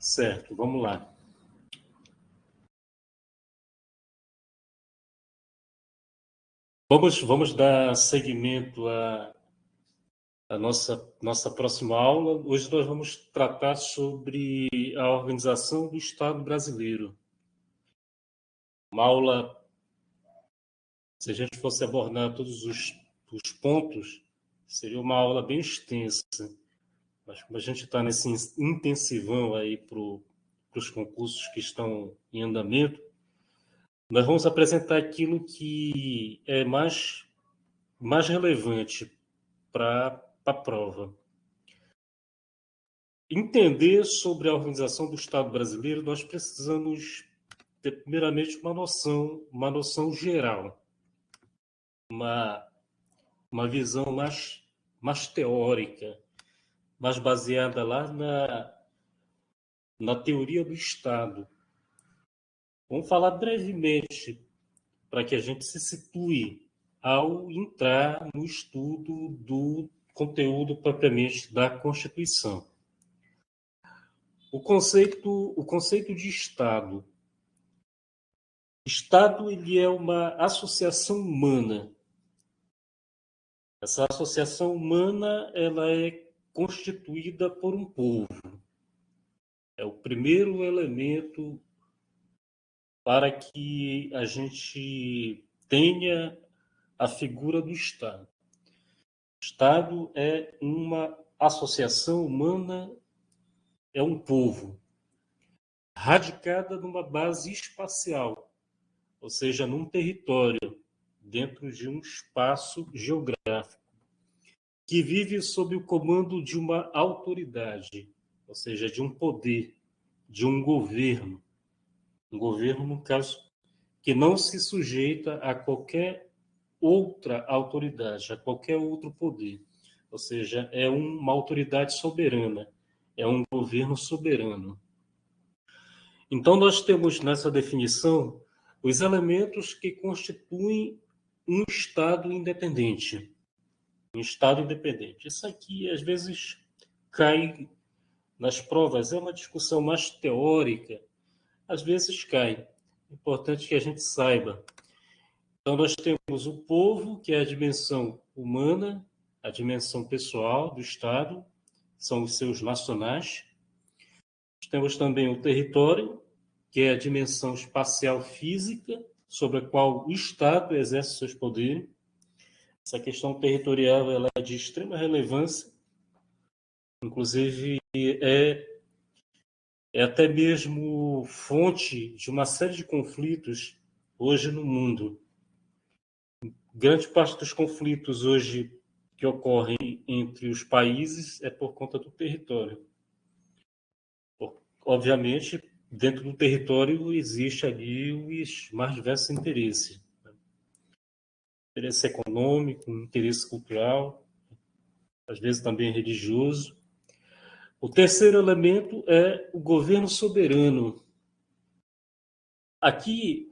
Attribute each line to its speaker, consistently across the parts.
Speaker 1: Certo, vamos lá. Vamos dar seguimento à nossa próxima aula. Hoje nós vamos tratar sobre a organização do Estado brasileiro. Uma aula, se a gente fosse abordar todos os pontos, seria uma aula bem extensa. Mas como a gente está nesse intensivão aí para os concursos que estão em andamento, nós vamos apresentar aquilo que é mais relevante para a prova. Entender sobre a organização do Estado brasileiro, nós precisamos ter, primeiramente, uma noção geral, uma visão mais teórica, mais baseada lá na teoria do Estado. Vamos falar brevemente para que a gente se situe ao entrar no estudo do conteúdo propriamente da Constituição. O conceito de Estado. Estado ele é uma associação humana. Essa associação humana ela é constituída por um povo. É o primeiro elemento para que a gente tenha a figura do Estado. Estado é uma associação humana, é um povo, radicada numa base espacial, ou seja, num território, dentro de um espaço geográfico, que vive sob o comando de uma autoridade, ou seja, de um poder, de um governo. Um governo, no caso, que não se sujeita a qualquer outra autoridade, a qualquer outro poder. Ou seja, é uma autoridade soberana, é um governo soberano. Então, nós temos nessa definição os elementos que constituem um Estado independente. Um Estado independente. Isso aqui, às vezes, cai nas provas, é uma discussão mais teórica, às vezes cai. É importante que a gente saiba. Então, nós temos o povo, que é a dimensão humana, a dimensão pessoal do Estado, são os seus nacionais. Temos também o território, que é a dimensão espacial física, sobre a qual o Estado exerce seus poderes. Essa questão territorial ela é de extrema relevância, inclusive é até mesmo fonte de uma série de conflitos hoje no mundo. Grande parte dos conflitos hoje que ocorrem entre os países é por conta do território. Obviamente, dentro do território existe ali os mais diversos interesses. Interesse econômico, interesse cultural, às vezes também religioso. O terceiro elemento é o governo soberano. Aqui,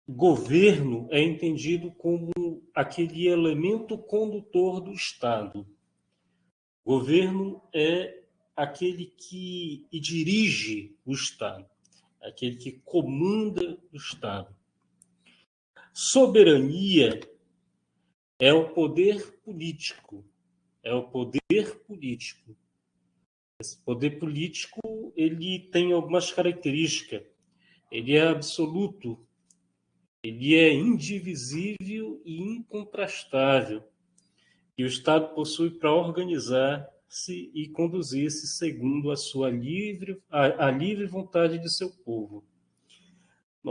Speaker 1: governo é entendido como aquele elemento condutor do Estado. Governo é aquele que dirige o Estado, aquele que comanda o Estado. Soberania é o poder político. É o poder político. Esse poder político ele tem algumas características. Ele é absoluto, ele é indivisível e incontrastável. E o Estado possui para organizar-se e conduzir-se segundo a sua a livre vontade de seu povo.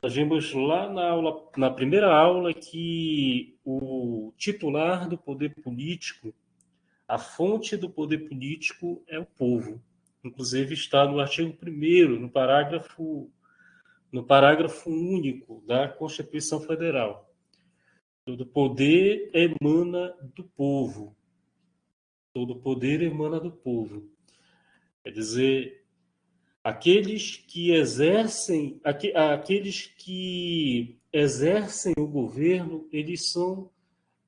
Speaker 1: Nós vimos lá na primeira aula que o titular do poder político, a fonte do poder político é o povo. Inclusive está no artigo 1º, no parágrafo único da Constituição Federal. Todo poder emana do povo. Todo poder emana do povo. Quer dizer, aqueles que exercem o governo, eles são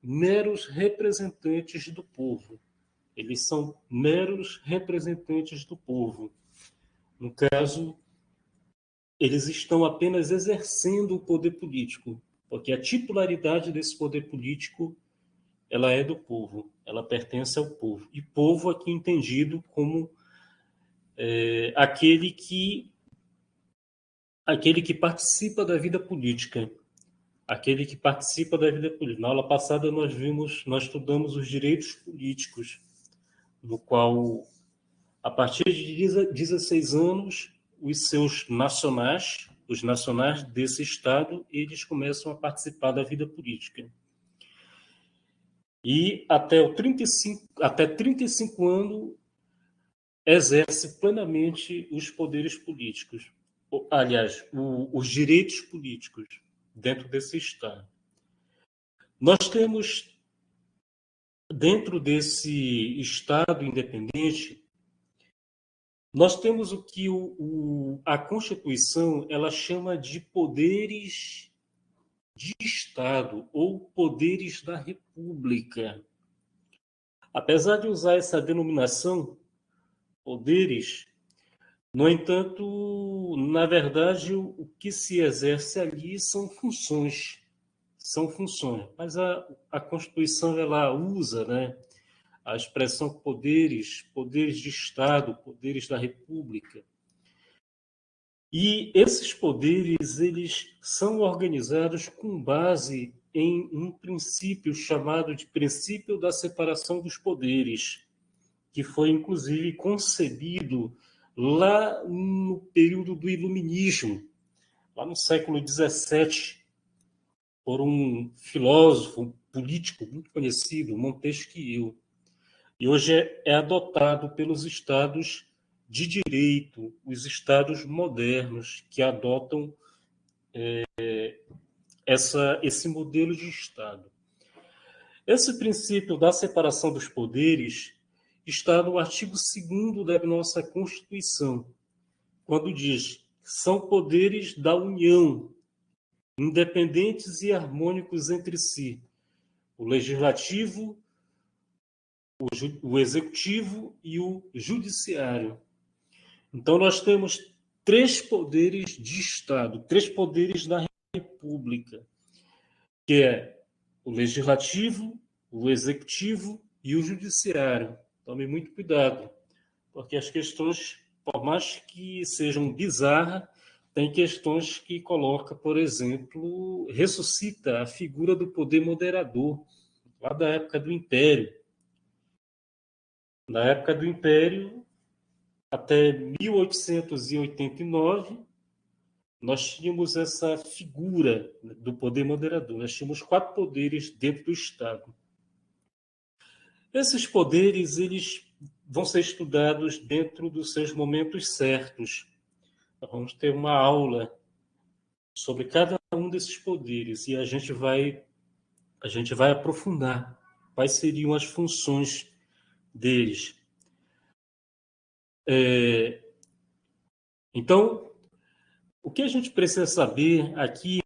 Speaker 1: meros representantes do povo. Eles são meros representantes do povo. No caso, eles estão apenas exercendo o poder político, porque a titularidade desse poder político ela é do povo, ela pertence ao povo. E povo aqui entendido como aquele que participa da vida política, aquele que participa da vida política. Na aula passada nós estudamos os direitos políticos, no qual, a partir de 16 anos, os nacionais desse Estado, eles começam a participar da vida política. E até 35 anos, exerce plenamente os poderes políticos. Aliás, os direitos políticos dentro desse Estado. Nós temos, dentro desse Estado independente, nós temos o que a Constituição ela chama de poderes de Estado ou poderes da República. Apesar de usar essa denominação, poderes, no entanto, na verdade, o que se exerce ali são funções. São funções. Mas a Constituição ela usa, né, a expressão poderes, poderes de Estado, poderes da República. E esses poderes eles são organizados com base em um princípio chamado de princípio da separação dos poderes, que foi inclusive concebido lá no período do Iluminismo, lá no século XVII, por um filósofo político muito conhecido, Montesquieu. E hoje é adotado pelos estados de direito, os estados modernos, que adotam esse modelo de Estado. Esse princípio da separação dos poderes está no artigo 2º da nossa Constituição, quando diz que são poderes da União, independentes e harmônicos entre si, o legislativo, o executivo e o judiciário. Então, nós temos 3 poderes de Estado, 3 poderes da República, que é o legislativo, o executivo e o judiciário. Tome muito cuidado, porque as questões, por mais que sejam bizarras, tem questões que coloca, por exemplo, ressuscita a figura do poder moderador, lá da época do Império. Na época do Império, até 1889, nós tínhamos essa figura do poder moderador. Nós tínhamos 4 poderes dentro do Estado. Esses poderes eles vão ser estudados dentro dos seus momentos certos. Nós vamos ter uma aula sobre cada um desses poderes e a gente vai aprofundar quais seriam as funções deles. Então, o que a gente precisa saber aqui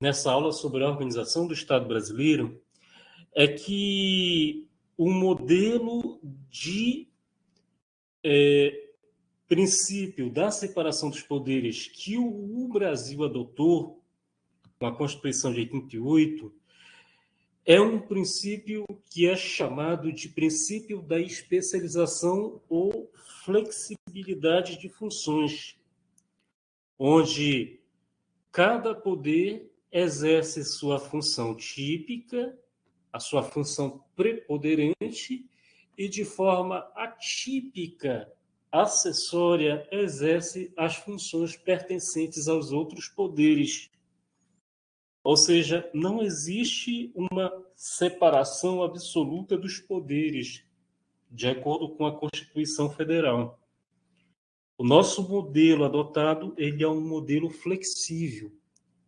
Speaker 1: nessa aula sobre a organização do Estado brasileiro é que o modelo de princípio da separação dos poderes que o Brasil adotou com a Constituição de 88 é um princípio que é chamado de princípio da especialização ou flexibilidade de funções, onde cada poder exerce sua função típica, a sua função preponderante, e de forma atípica, acessória, exerce as funções pertencentes aos outros poderes. Ou seja, não existe uma separação absoluta dos poderes, de acordo com a Constituição Federal. O nosso modelo adotado, ele é um modelo flexível.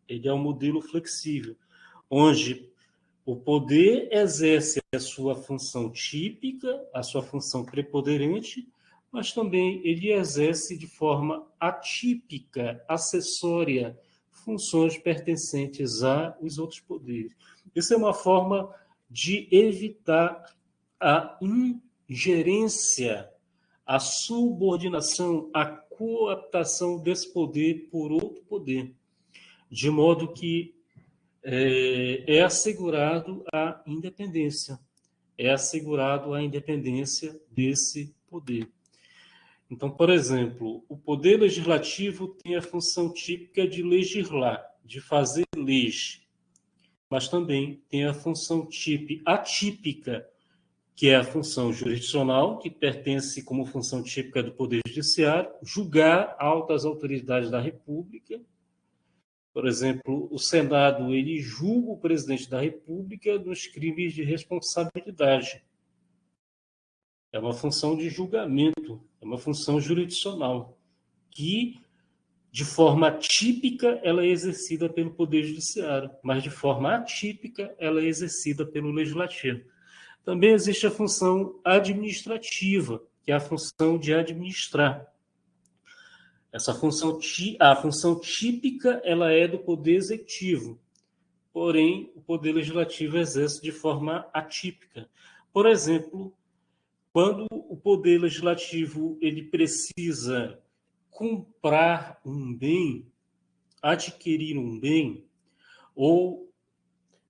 Speaker 1: Ele é um modelo flexível, onde o poder exerce a sua função típica, a sua função preponderante, mas também ele exerce de forma atípica, acessória, funções pertencentes aos outros poderes. Isso é uma forma de evitar a ingerência, a subordinação, a cooptação desse poder por outro poder, de modo que é assegurado a independência, desse poder. Então, por exemplo, o poder legislativo tem a função típica de legislar, de fazer leis, mas também tem a função atípica, que é a função jurisdicional, que pertence como função típica do Poder Judiciário, julgar altas autoridades da República. Por exemplo, o Senado ele julga o presidente da República nos crimes de responsabilidade. É uma função de julgamento, é uma função jurisdicional, que, de forma típica, ela é exercida pelo Poder Judiciário, mas de forma atípica, ela é exercida pelo Legislativo. Também existe a função administrativa, que é a função de administrar. A função típica, ela é do Poder Executivo, porém, o Poder Legislativo exerce de forma atípica. Por exemplo, quando o Poder Legislativo ele precisa comprar um bem, adquirir um bem, ou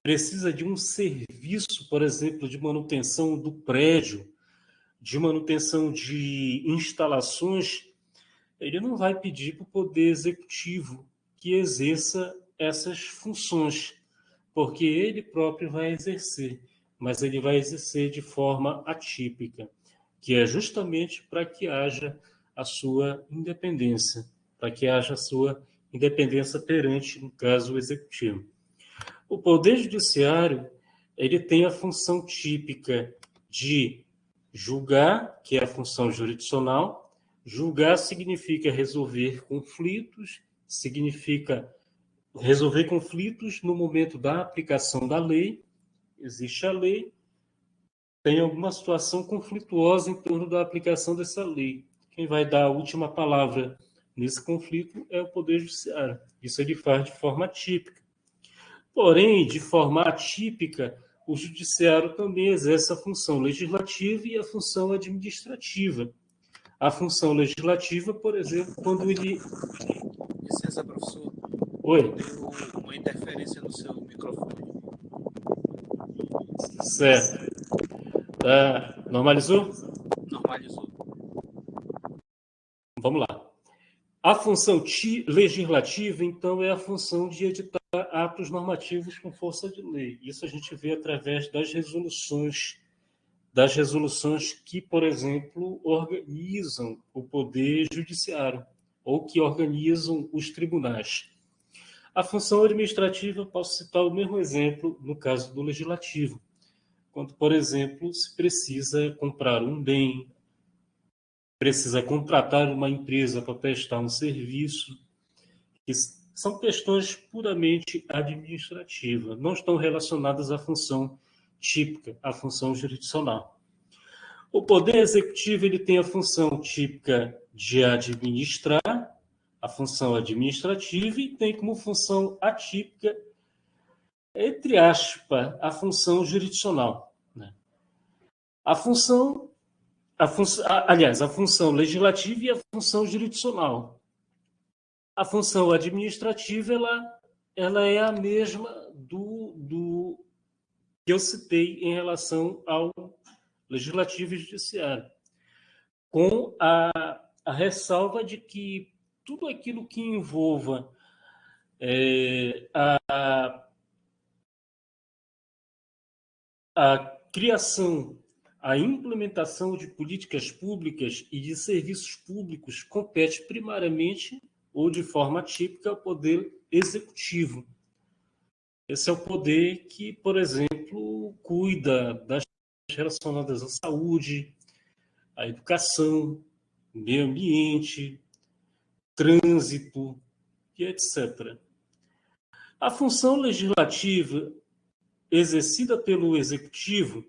Speaker 1: precisa de um serviço, por exemplo, de manutenção do prédio, de manutenção de instalações, ele não vai pedir para o Poder Executivo que exerça essas funções, porque ele próprio vai exercer, mas ele vai exercer de forma atípica, que é justamente para que haja a sua independência, perante, no caso, o Executivo. O Poder Judiciário ele tem a função típica de julgar, que é a função jurisdicional. Julgar significa resolver conflitos no momento da aplicação da lei. Existe a lei, tem alguma situação conflituosa em torno da aplicação dessa lei. Quem vai dar a última palavra nesse conflito é o Poder Judiciário. Isso ele faz de forma típica. Porém, de forma atípica, o Judiciário também exerce a função legislativa e a função administrativa. A função legislativa, por exemplo, quando ele...
Speaker 2: Licença, professor.
Speaker 1: Oi.
Speaker 2: Deu uma interferência no seu microfone.
Speaker 1: Certo. Normalizou?
Speaker 2: Normalizou.
Speaker 1: Vamos lá. A função legislativa, então, é a função de editar atos normativos com força de lei. Isso a gente vê através das resoluções que, por exemplo, organizam o Poder Judiciário ou que organizam os tribunais. A função administrativa, posso citar o mesmo exemplo no caso do Legislativo, quando, por exemplo, se precisa comprar um bem, precisa contratar uma empresa para prestar um serviço, que são questões puramente administrativas, não estão relacionadas à função típica, à função jurisdicional. O Poder Executivo ele tem a função típica de administrar, a função administrativa, e tem como função atípica, entre aspas, a função jurisdicional. Né? A função legislativa e a função jurisdicional. A função administrativa ela é a mesma do que eu citei em relação ao legislativo e judiciário, com a ressalva de que tudo aquilo que envolva a criação, a implementação de políticas públicas e de serviços públicos compete primariamente ou de forma típica ao Poder Executivo. Esse é o poder que, por exemplo, cuida das relacionadas à saúde, à educação, meio ambiente, trânsito e etc. A função legislativa exercida pelo Executivo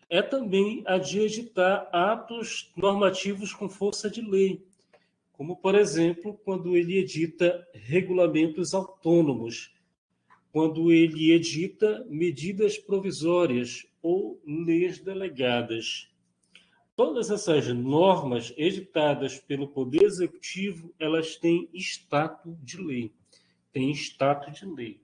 Speaker 1: é também a de editar atos normativos com força de lei, como, por exemplo, quando ele edita regulamentos autônomos, quando ele edita medidas provisórias ou leis delegadas. todas essas normas editadas pelo Poder Executivo, elas têm status de lei. Tem status de lei.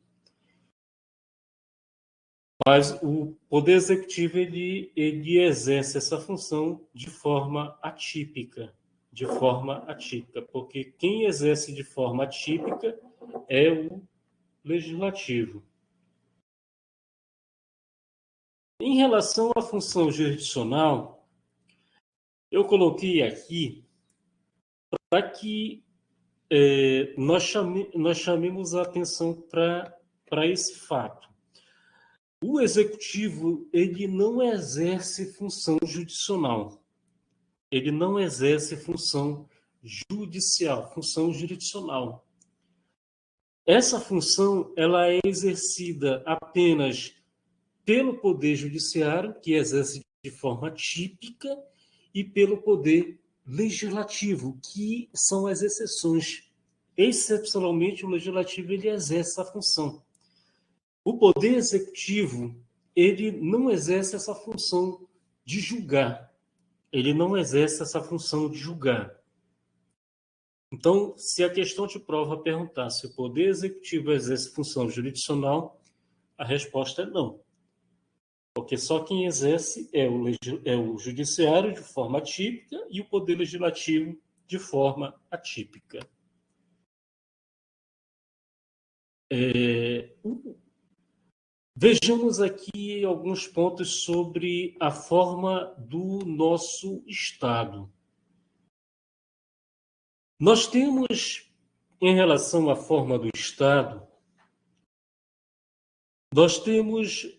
Speaker 1: Mas o Poder Executivo ele exerce essa função de forma atípica. De forma atípica. Porque quem exerce de forma atípica é o Legislativo. Em relação à função jurisdicional, eu coloquei aqui para que nós chamemos a atenção para esse fato. O Executivo ele não exerce função jurisdicional. Ele não exerce função judicial, função jurisdicional. Essa função ela é exercida apenas pelo Poder Judiciário, que exerce de forma típica, e pelo Poder Legislativo, que são as exceções. Excepcionalmente, o Legislativo ele exerce essa função. O Poder Executivo ele não exerce essa função de julgar. Ele não exerce essa função de julgar. Então, se a questão de prova perguntar se o Poder Executivo exerce função jurisdicional, a resposta é não. Porque só quem exerce é o Judiciário de forma atípica e o Poder Legislativo de forma atípica. Vejamos aqui alguns pontos sobre a forma do nosso Estado. Nós temos, em relação à forma do Estado, nós temos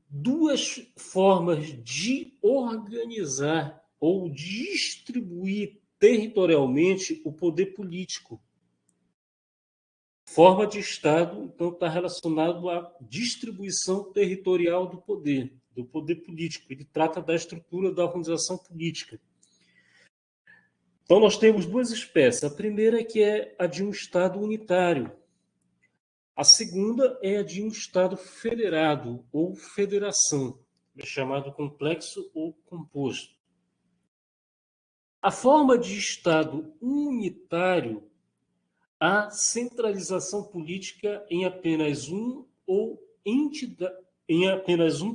Speaker 1: duas formas de organizar ou distribuir territorialmente o poder político. Forma de Estado, então, está relacionado à distribuição territorial do poder político. Ele trata da estrutura da organização política. Então, nós temos duas espécies. A primeira que é a de um Estado unitário. A segunda é a de um Estado federado ou federação, chamado complexo ou composto. A forma de Estado unitário, a centralização política em apenas um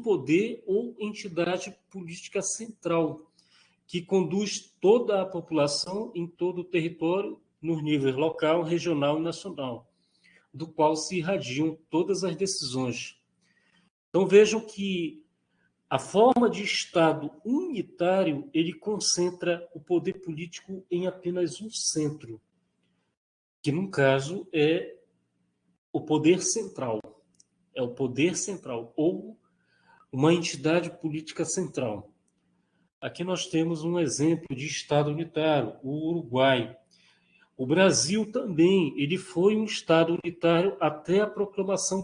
Speaker 1: poder ou entidade política central, que conduz toda a população em todo o território, nos níveis local, regional e nacional, do qual se irradiam todas as decisões. Então vejam que a forma de Estado unitário, ele concentra o poder político em apenas um centro, que no caso é o poder central. É o poder central, ou uma entidade política central. Aqui nós temos um exemplo de Estado unitário, o Uruguai. O Brasil também, ele foi um Estado unitário até a proclamação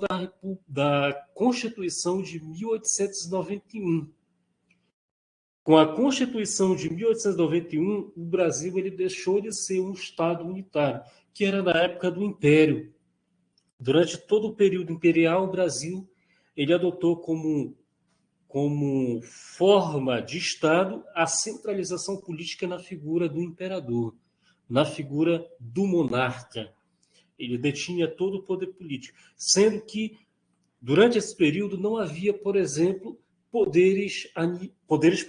Speaker 1: da Constituição de 1891. Com a Constituição de 1891, o Brasil ele deixou de ser um Estado unitário, que era na época do Império. Durante todo o período imperial, o Brasil ele adotou como forma de Estado a centralização política na figura do imperador, na figura do monarca. Ele detinha todo o poder político, sendo que, durante esse período, não havia, por exemplo, poderes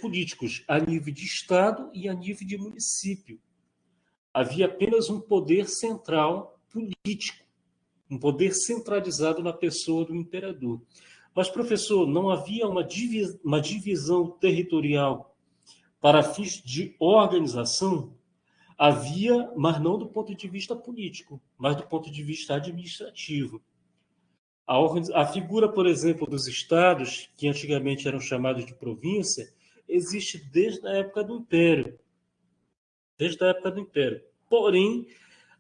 Speaker 1: políticos a nível de Estado e a nível de município. Havia apenas um poder central político, um poder centralizado na pessoa do imperador. Mas, professor, não havia uma divisão territorial para fins de organização? Havia, mas não do ponto de vista político, mas do ponto de vista administrativo. A figura, por exemplo, dos estados, que antigamente eram chamados de província, existe desde a época do Império. Desde a época do Império. Porém,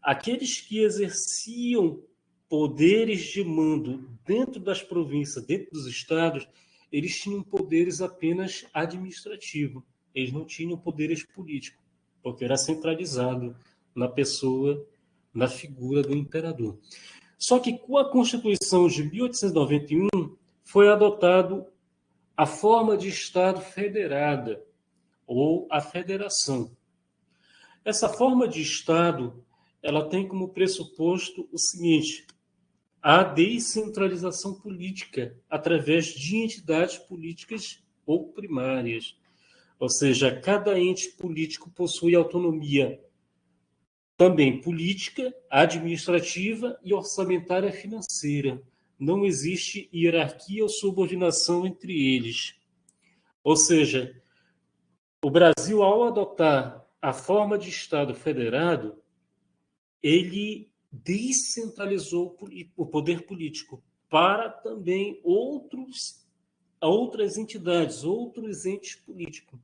Speaker 1: aqueles que exerciam poderes de mando dentro das províncias, dentro dos estados, eles tinham poderes apenas administrativos. Eles não tinham poderes políticos, porque era centralizado na pessoa, na figura do imperador. Só que com a Constituição de 1891 foi adotado a forma de Estado federada, ou a federação. Essa forma de Estado, ela tem como pressuposto o seguinte: a descentralização política através de entidades políticas ou primárias. Ou seja, cada ente político possui autonomia também política, administrativa e orçamentária financeira. Não existe hierarquia ou subordinação entre eles. Ou seja, o Brasil, ao adotar a forma de Estado federado, ele descentralizou o poder político para também outras entidades, outros entes políticos.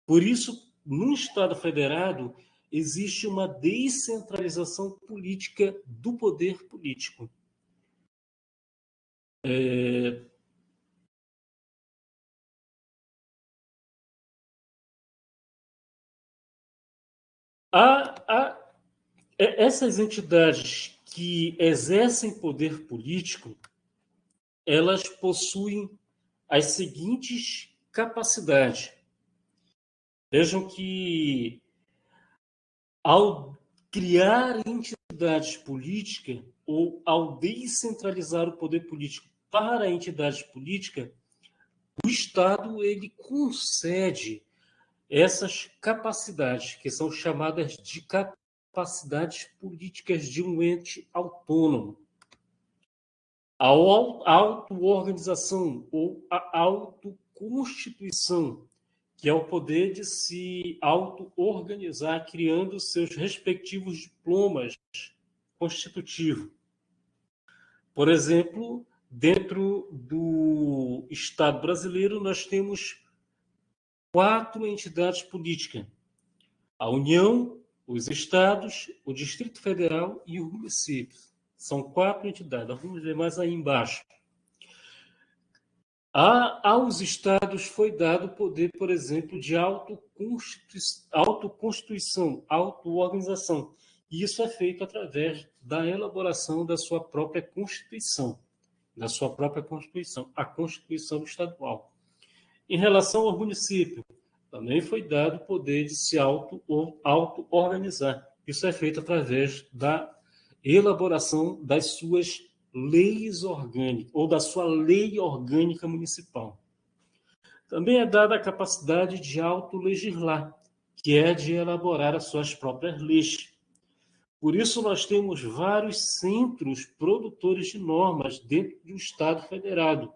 Speaker 1: Por isso, no Estado federado, existe uma descentralização política do poder político. Essas entidades que exercem poder político, elas possuem as seguintes capacidades. Vejam que, ao criar entidades políticas ou ao descentralizar o poder político para a entidade política, o Estado ele concede essas capacidades, que são chamadas de capacidades políticas de um ente autônomo. A auto-organização ou a autoconstituição, que é o poder de se auto-organizar, criando seus respectivos diplomas constitutivos. Por exemplo, dentro do Estado brasileiro, nós temos 4 entidades políticas: a União, os estados, o Distrito Federal e os municípios. São 4 entidades. Vamos ver mais aí embaixo. Aos estados foi dado o poder, por exemplo, de autoconstituição, auto-organização. E isso é feito através da elaboração da sua própria Constituição, a Constituição Estadual. Em relação ao município, também foi dado o poder de se auto-organizar. Isso é feito através da elaboração das suas leis orgânicas, ou da sua lei orgânica municipal. Também é dada a capacidade de autolegislar, que é de elaborar as suas próprias leis. Por isso, nós temos vários centros produtores de normas dentro do Estado federado.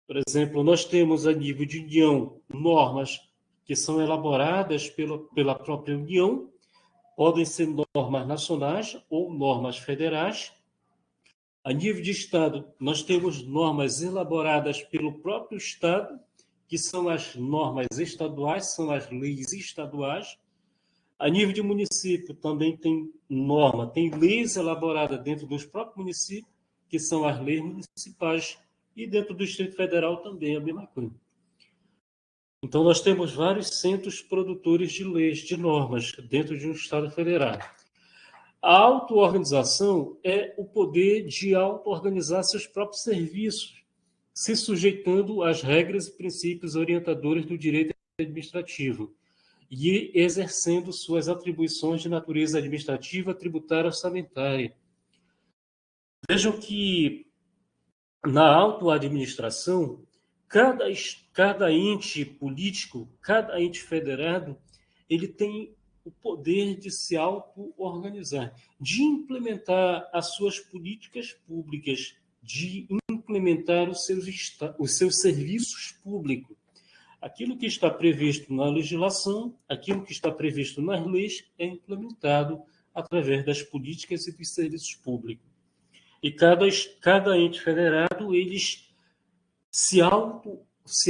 Speaker 1: Por exemplo, nós temos a nível de União normas que são elaboradas pela própria União, podem ser normas nacionais ou normas federais. A nível de Estado, nós temos normas elaboradas pelo próprio Estado, que são as normas estaduais, são as leis estaduais. A nível de município, também tem leis elaboradas dentro dos próprios municípios, que são as leis municipais, e dentro do Distrito Federal também é a mesma coisa. Então, nós temos vários centros produtores de leis, de normas, dentro de um Estado federal. A auto-organização é o poder de auto-organizar seus próprios serviços, se sujeitando às regras e princípios orientadores do direito administrativo e exercendo suas atribuições de natureza administrativa, tributária e orçamentária. Vejam que, na auto-administração, cada ente político, cada ente federado, ele tem o poder de se auto-organizar, de implementar as suas políticas públicas, de implementar os seus serviços públicos. Aquilo que está previsto na legislação, aquilo que está previsto nas leis, é implementado através das políticas e dos serviços públicos. E cada ente federado, eles se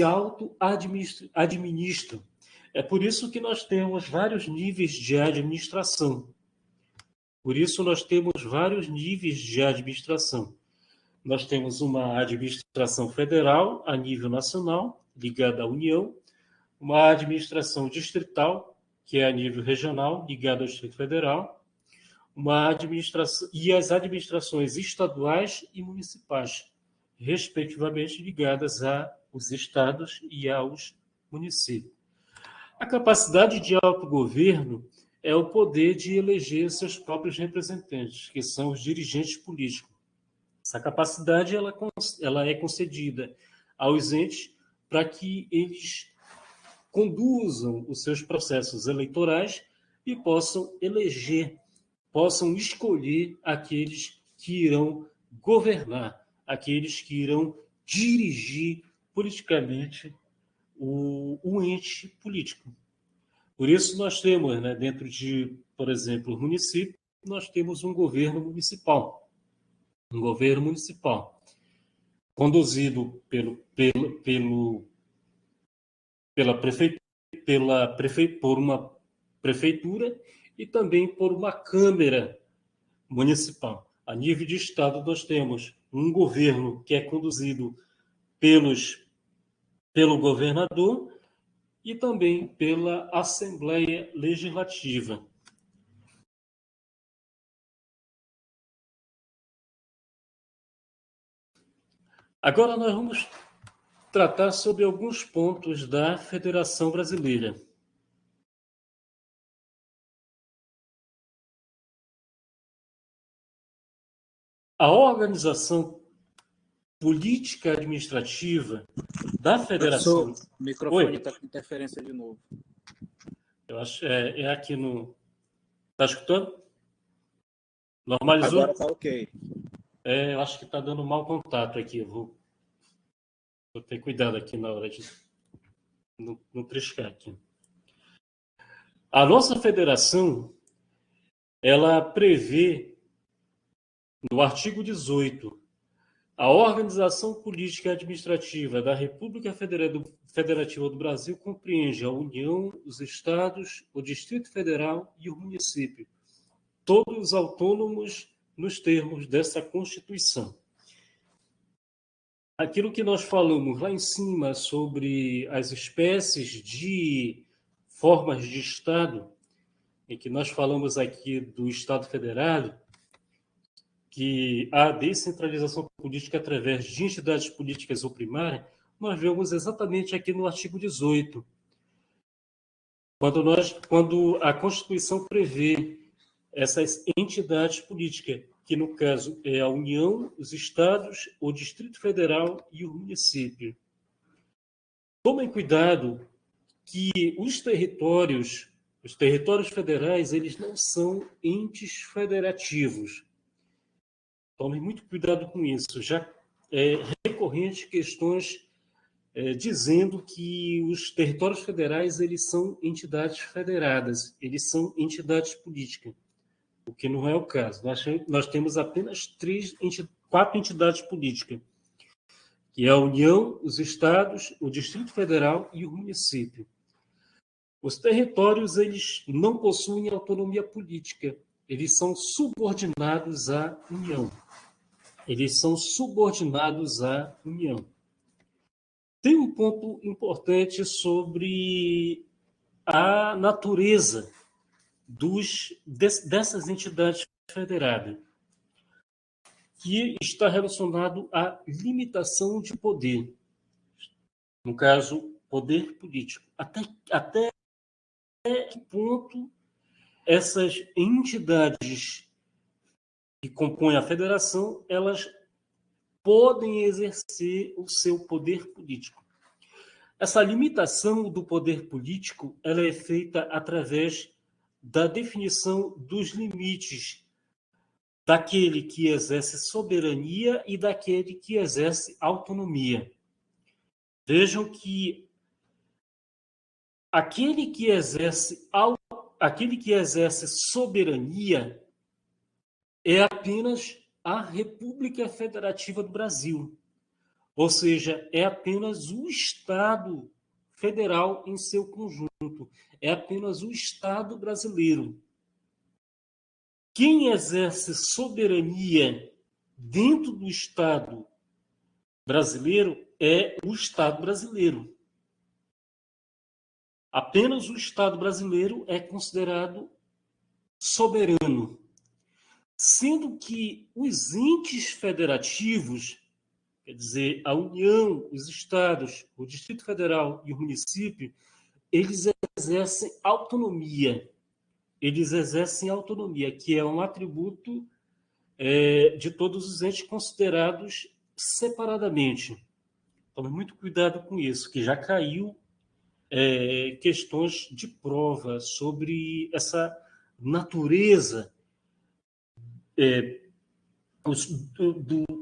Speaker 1: auto-administram. É por isso que nós temos vários níveis de administração. Nós temos uma administração federal a nível nacional, ligada à União, uma administração distrital, que é a nível regional, ligada ao Distrito Federal, e as administrações estaduais e municipais, respectivamente ligadas aos estados e aos municípios. A capacidade de autogoverno é o poder de eleger seus próprios representantes, que são os dirigentes políticos. Essa capacidade ela é concedida aos entes para que eles conduzam os seus processos eleitorais e possam eleger, possam escolher aqueles que irão governar, aqueles que irão dirigir politicamente o ente político. Por isso nós temos, né, dentro de, por exemplo, o município, nós temos um governo municipal, conduzido por uma prefeitura e também por uma Câmara Municipal. A nível de Estado, nós temos um governo que é conduzido pelo governador e também pela Assembleia Legislativa. Agora nós vamos tratar sobre alguns pontos da Federação Brasileira. A organização política administrativa da Federação...
Speaker 2: Professor, o microfone está com interferência de novo.
Speaker 1: Eu acho é aqui no... Está escutando? Normalizou?
Speaker 2: Agora está ok.
Speaker 1: Eu acho que está dando mau contato aqui. Eu vou ter cuidado aqui na hora de não triscar aqui. A nossa federação, ela prevê, no artigo 18, a organização política e administrativa da República Federativa do Brasil compreende a União, os Estados, o Distrito Federal e o município, todos autônomos nos termos dessa Constituição. Aquilo que nós falamos lá em cima sobre as espécies de formas de Estado, em que nós falamos aqui do Estado Federal, que a descentralização política através de entidades políticas ou primárias, nós vemos exatamente aqui no artigo 18, quando a Constituição prevê essas entidades políticas, que no caso é a União, os Estados, o Distrito Federal e o município. Tomem cuidado que os territórios federais, eles não são entes federativos. Tomem muito cuidado com isso. Já é recorrente questões dizendo que os territórios federais, eles são entidades federadas, eles são entidades políticas, o que não é o caso. Nós temos apenas 4 entidades políticas, que é a União, os Estados, o Distrito Federal e o município. Os territórios, eles não possuem autonomia política, eles são subordinados à União. Tem um ponto importante sobre a natureza dessas entidades federadas, que está relacionado à limitação de poder, no caso, poder político. Até que ponto essas entidades que compõem a federação, elas podem exercer o seu poder político. Essa limitação do poder político, ela é feita através da definição dos limites daquele que exerce soberania e daquele que exerce autonomia. Vejam que aquele que exerce soberania é apenas a República Federativa do Brasil, ou seja, é apenas o Estado federal em seu conjunto, é apenas o Estado brasileiro. Quem exerce soberania dentro do Estado brasileiro é o Estado brasileiro. Apenas o Estado brasileiro é considerado soberano, sendo que os entes federativos, quer dizer, a União, os Estados, o Distrito Federal e o município, eles exercem autonomia. Eles exercem autonomia, que é um atributo de todos os entes considerados separadamente. Tome muito cuidado com isso, que já caiu questões de prova sobre essa natureza,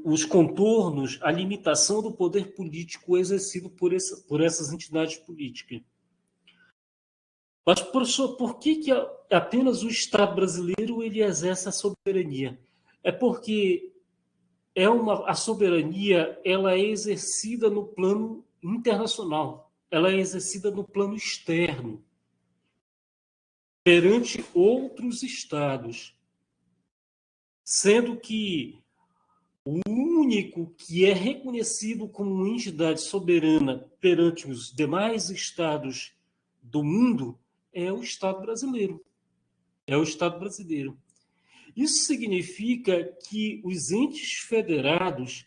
Speaker 1: os contornos, a limitação do poder político exercido por essas entidades políticas. Mas, professor, por que apenas o Estado brasileiro ele exerce a soberania? É porque a soberania ela é exercida no plano internacional, ela é exercida no plano externo, perante outros estados, sendo que o único que é reconhecido como entidade soberana perante os demais estados do mundo é o Estado brasileiro. É o Estado brasileiro. Isso significa que os entes federados,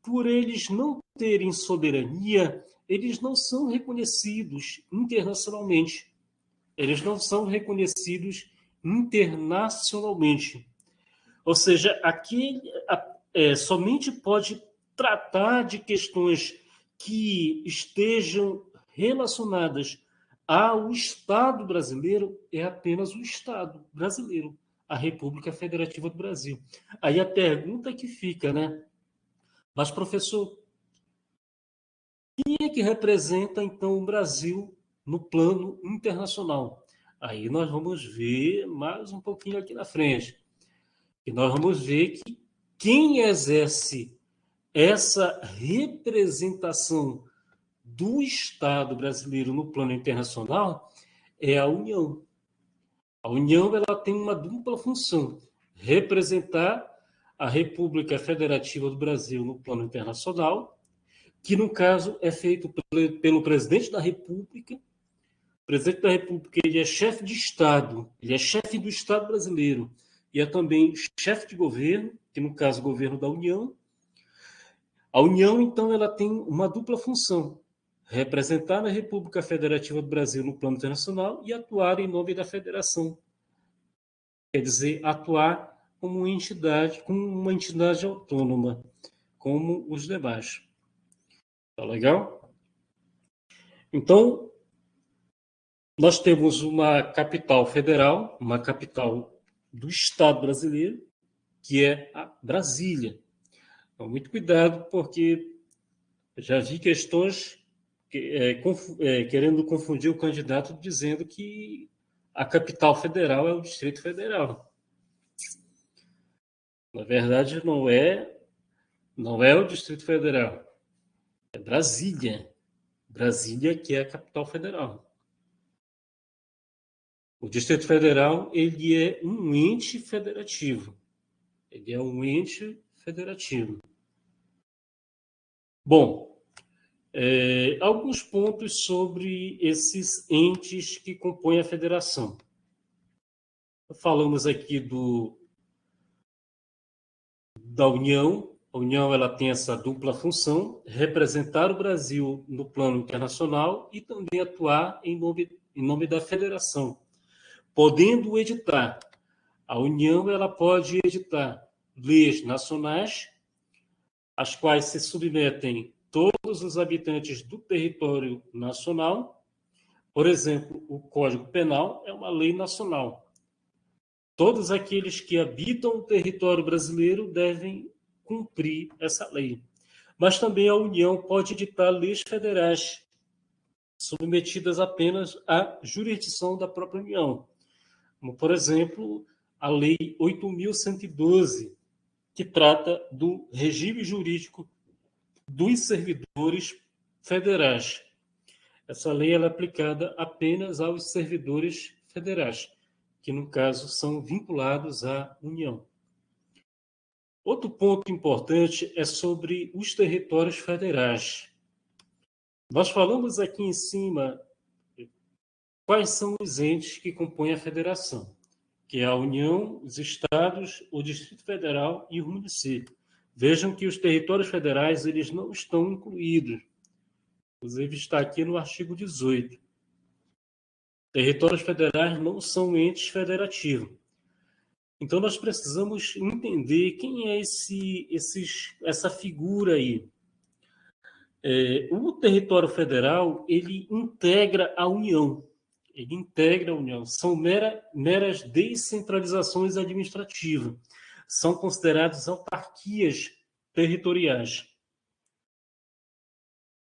Speaker 1: por eles não terem soberania, eles não são reconhecidos internacionalmente. Eles não são reconhecidos internacionalmente. Ou seja, somente pode tratar de questões que estejam relacionadas ao Estado brasileiro é apenas o Estado brasileiro, a República Federativa do Brasil. Aí a pergunta que fica, né? Mas, professor, quem é que representa, então, o Brasil no plano internacional? Aí nós vamos ver mais um pouquinho aqui na frente. E nós vamos ver que quem exerce essa representação do Estado brasileiro no plano internacional é a União. A União ela tem uma dupla função: representar a República Federativa do Brasil no plano internacional, que no caso é feito pelo presidente da República. O presidente da República ele é chefe de Estado, ele é chefe do Estado brasileiro e é também chefe de governo, que no caso é o governo da União. A União, então, ela tem uma dupla função: representar a República Federativa do Brasil no plano internacional e atuar em nome da federação. Quer dizer, atuar como uma entidade autônoma, como os demais. Tá legal? Então, nós temos uma capital federal, uma capital do Estado brasileiro, que é a Brasília. Então, muito cuidado, porque já vi questões querendo confundir o candidato dizendo que a capital federal é o Distrito Federal. Na verdade, não é o Distrito Federal, é Brasília. Brasília que é a capital federal. O Distrito Federal ele é um ente federativo. Ele é um ente federativo. Bom, alguns pontos sobre esses entes que compõem a federação. Falamos aqui da União. A União ela tem essa dupla função: representar o Brasil no plano internacional e também atuar em nome da federação, podendo editar. A União ela pode editar leis nacionais, às quais se submetem todos os habitantes do território nacional. Por exemplo, o Código Penal é uma lei nacional. Todos aqueles que habitam o território brasileiro devem cumprir essa lei. Mas também a União pode editar leis federais, submetidas apenas à jurisdição da própria União. Como, por exemplo, a Lei 8.112, que trata do regime jurídico dos servidores federais. Essa lei ela é aplicada apenas aos servidores federais, que, no caso, são vinculados à União. Outro ponto importante é sobre os territórios federais. Nós falamos aqui em cima quais são os entes que compõem a federação, que é a União, os estados, o Distrito Federal e o município. Vejam que os territórios federais eles não estão incluídos. Inclusive está aqui no artigo 18. Territórios federais não são entes federativos. Então, nós precisamos entender quem é essa figura aí. O território federal, ele integra a União. Ele integra a União. São meras descentralizações administrativas. São consideradas autarquias territoriais.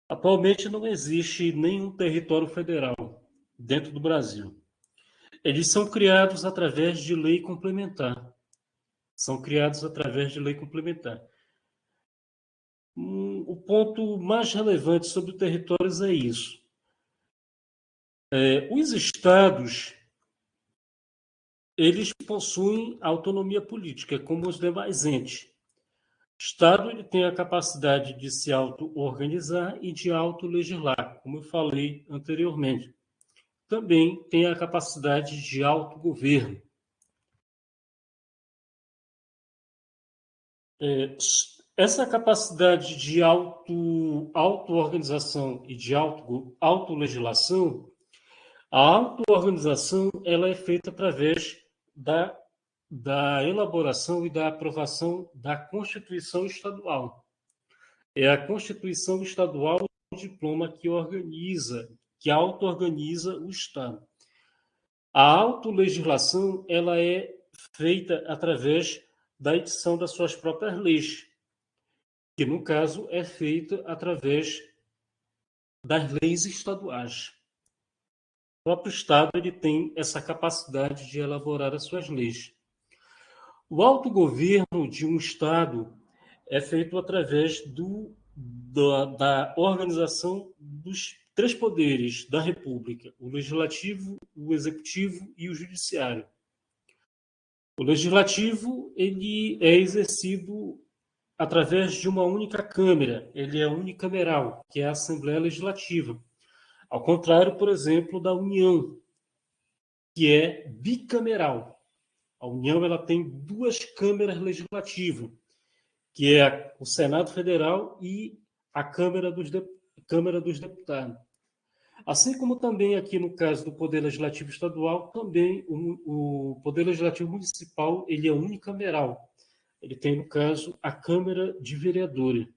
Speaker 1: Atualmente não existe nenhum território federal dentro do Brasil. Eles são criados através de lei complementar. São criados através de lei complementar. O ponto mais relevante sobre territórios é isso. Os estados, eles possuem autonomia política, como os demais entes. O Estado ele tem a capacidade de se auto-organizar e de auto-legislar, como eu falei anteriormente. Também tem a capacidade de autogoverno. Essa capacidade de auto-organização e de auto-legislação, a auto-organização ela é feita através da elaboração e da aprovação da Constituição Estadual. É a Constituição Estadual o diploma que auto-organiza o Estado. A autolegislação ela é feita através da edição das suas próprias leis, que no caso é feita através das leis estaduais. O próprio Estado ele tem essa capacidade de elaborar as suas leis. O autogoverno de um Estado é feito através da organização dos três poderes da República: o Legislativo, o Executivo e o Judiciário. O Legislativo ele é exercido através de uma única Câmara, ele é unicameral, que é a Assembleia Legislativa. Ao contrário, por exemplo, da União, que é bicameral. A União ela tem duas câmaras legislativas, que é o Senado Federal e a Câmara dos Deputados. Assim como também aqui no caso do Poder Legislativo Estadual, também o Poder Legislativo Municipal ele é unicameral. Ele tem, no caso, a Câmara de Vereadores.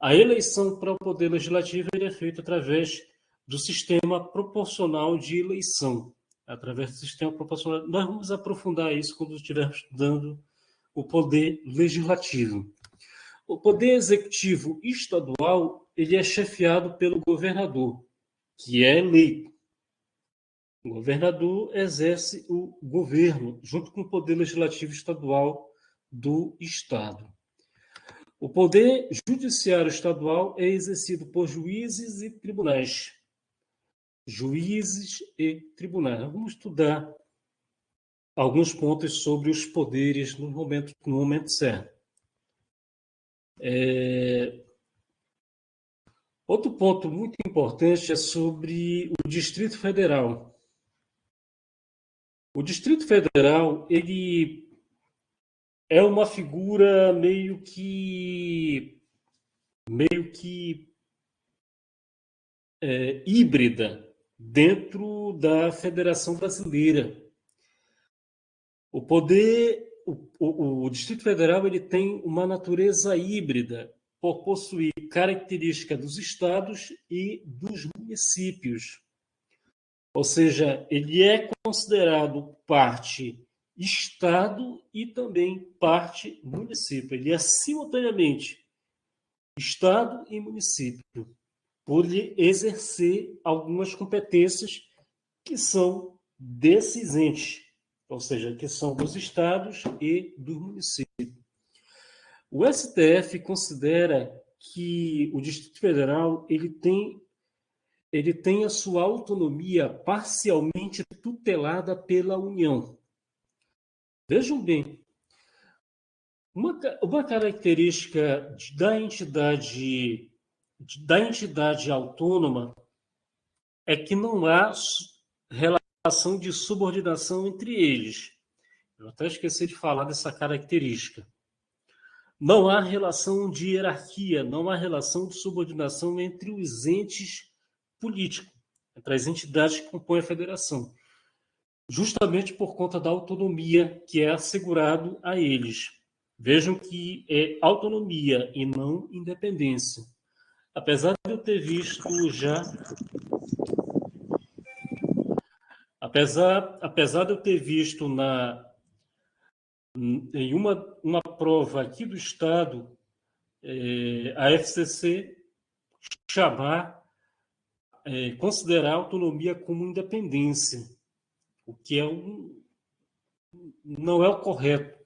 Speaker 1: A eleição para o Poder Legislativo ele é feita através do sistema proporcional de eleição. Através do sistema proporcional. Nós vamos aprofundar isso quando estivermos estudando o Poder Legislativo. O Poder Executivo Estadual ele é chefiado pelo governador, que é eleito. O governador exerce o governo junto com o Poder Legislativo Estadual do Estado. O Poder Judiciário Estadual é exercido por juízes e tribunais. Juízes e tribunais. Vamos estudar alguns pontos sobre os poderes no momento certo. Outro ponto muito importante é sobre o Distrito Federal. O Distrito Federal ele é uma figura meio que híbrida dentro da Federação Brasileira. O Distrito Federal ele tem uma natureza híbrida por possuir característica dos estados e dos municípios. Ou seja, ele é considerado parte estado e também parte município. Ele é simultaneamente estado e município, por lhe exercer algumas competências que são desses entes, ou seja, que são dos estados e dos municípios. O STF considera que o Distrito Federal ele tem a sua autonomia parcialmente tutelada pela União. Vejam bem, uma característica da entidade autônoma é que não há relação de subordinação entre eles. Eu até esqueci de falar dessa característica. Não há relação de hierarquia, não há relação de subordinação entre os entes políticos. entre as entidades que compõem a federação, justamente por conta da autonomia que é assegurado a eles. Vejam que é autonomia e não independência. Apesar de eu ter visto já... Apesar de eu ter visto em uma prova aqui do Estado, a FCC considerar a autonomia como independência, o que não é o correto.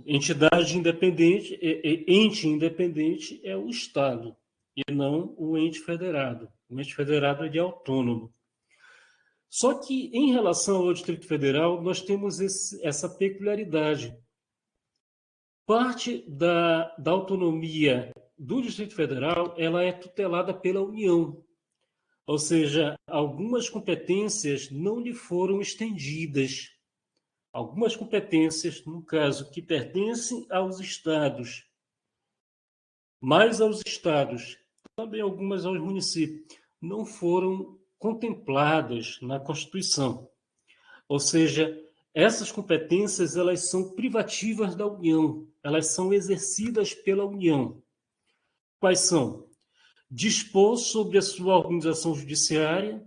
Speaker 1: Entidade independente, ente independente é o Estado, e não o ente federado. O ente federado é autônomo. Só que, em relação ao Distrito Federal, nós temos essa peculiaridade. Parte da autonomia do Distrito Federal ela é tutelada pela União, ou seja, algumas competências não lhe foram estendidas. Algumas competências, no caso, que pertencem aos estados, mais aos estados, também algumas aos municípios, não foram contempladas na Constituição. Ou seja, essas competências elas são privativas da União, elas são exercidas pela União. Quais são? Dispor sobre a sua organização judiciária,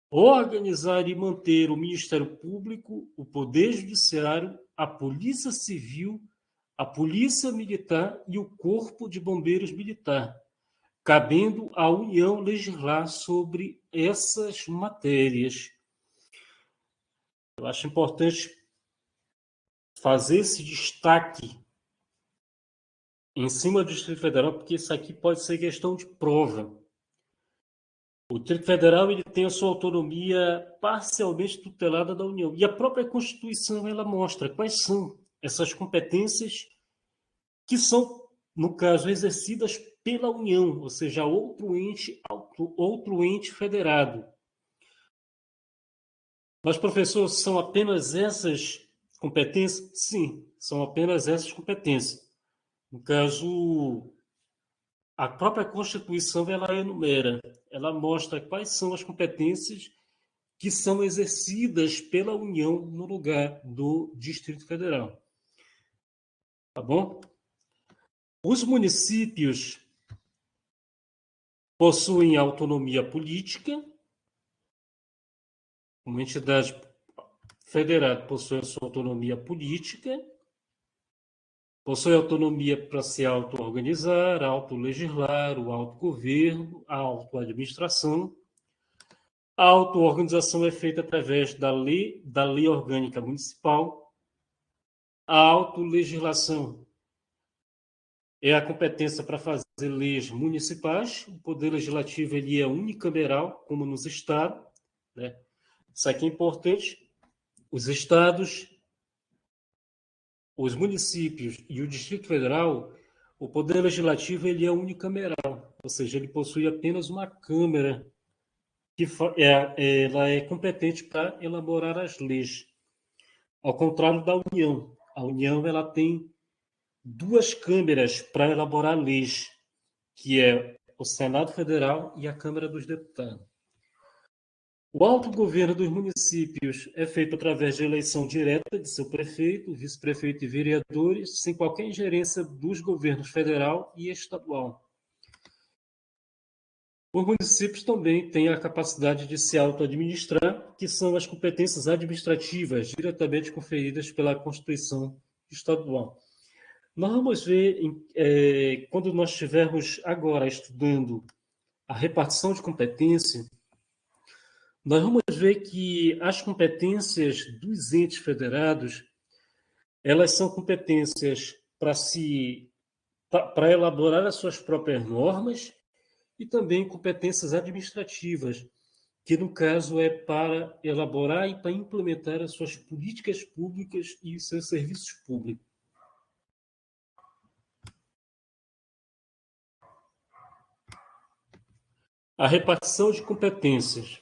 Speaker 1: organizar e manter o Ministério Público, o Poder Judiciário, a Polícia Civil, a Polícia Militar e o Corpo de Bombeiros Militar, cabendo à União legislar sobre essas matérias. Eu acho importante fazer esse destaque em cima do Distrito Federal, porque isso aqui pode ser questão de prova. O Distrito Federal ele tem a sua autonomia parcialmente tutelada da União. E a própria Constituição ela mostra quais são essas competências que são, no caso, exercidas pela União, ou seja, outro ente federado. Mas, professor, são apenas essas competências? Sim, são apenas essas competências. No caso, a própria Constituição ela enumera, ela mostra quais são as competências que são exercidas pela União no lugar do Distrito Federal. Tá bom? Os municípios possuem autonomia política, uma entidade federada possui a sua autonomia política, possui autonomia para se auto-organizar, auto-legislar, o autogoverno, a auto-administração. A auto-organização é feita através da lei orgânica municipal. A auto-legislação é a competência para fazer leis municipais. O poder legislativo ele é unicameral, como nos estados, né? Isso aqui é importante. Os estados, os municípios e o Distrito Federal, o poder legislativo ele é unicameral, ou seja, ele possui apenas uma Câmara que ela é competente para elaborar as leis. Ao contrário da União. A União ela tem duas câmeras para elaborar leis, que é o Senado Federal e a Câmara dos Deputados. O autogoverno dos municípios é feito através de eleição direta de seu prefeito, vice-prefeito e vereadores, sem qualquer ingerência dos governos federal e estadual. Os municípios também têm a capacidade de se auto-administrar, que são as competências administrativas diretamente conferidas pela Constituição estadual. Nós vamos ver, quando nós estivermos agora estudando a repartição de competência, nós vamos ver que as competências dos entes federados, elas são competências para elaborar as suas próprias normas e também competências administrativas, que no caso é para elaborar e para implementar as suas políticas públicas e os seus serviços públicos. A repartição de competências.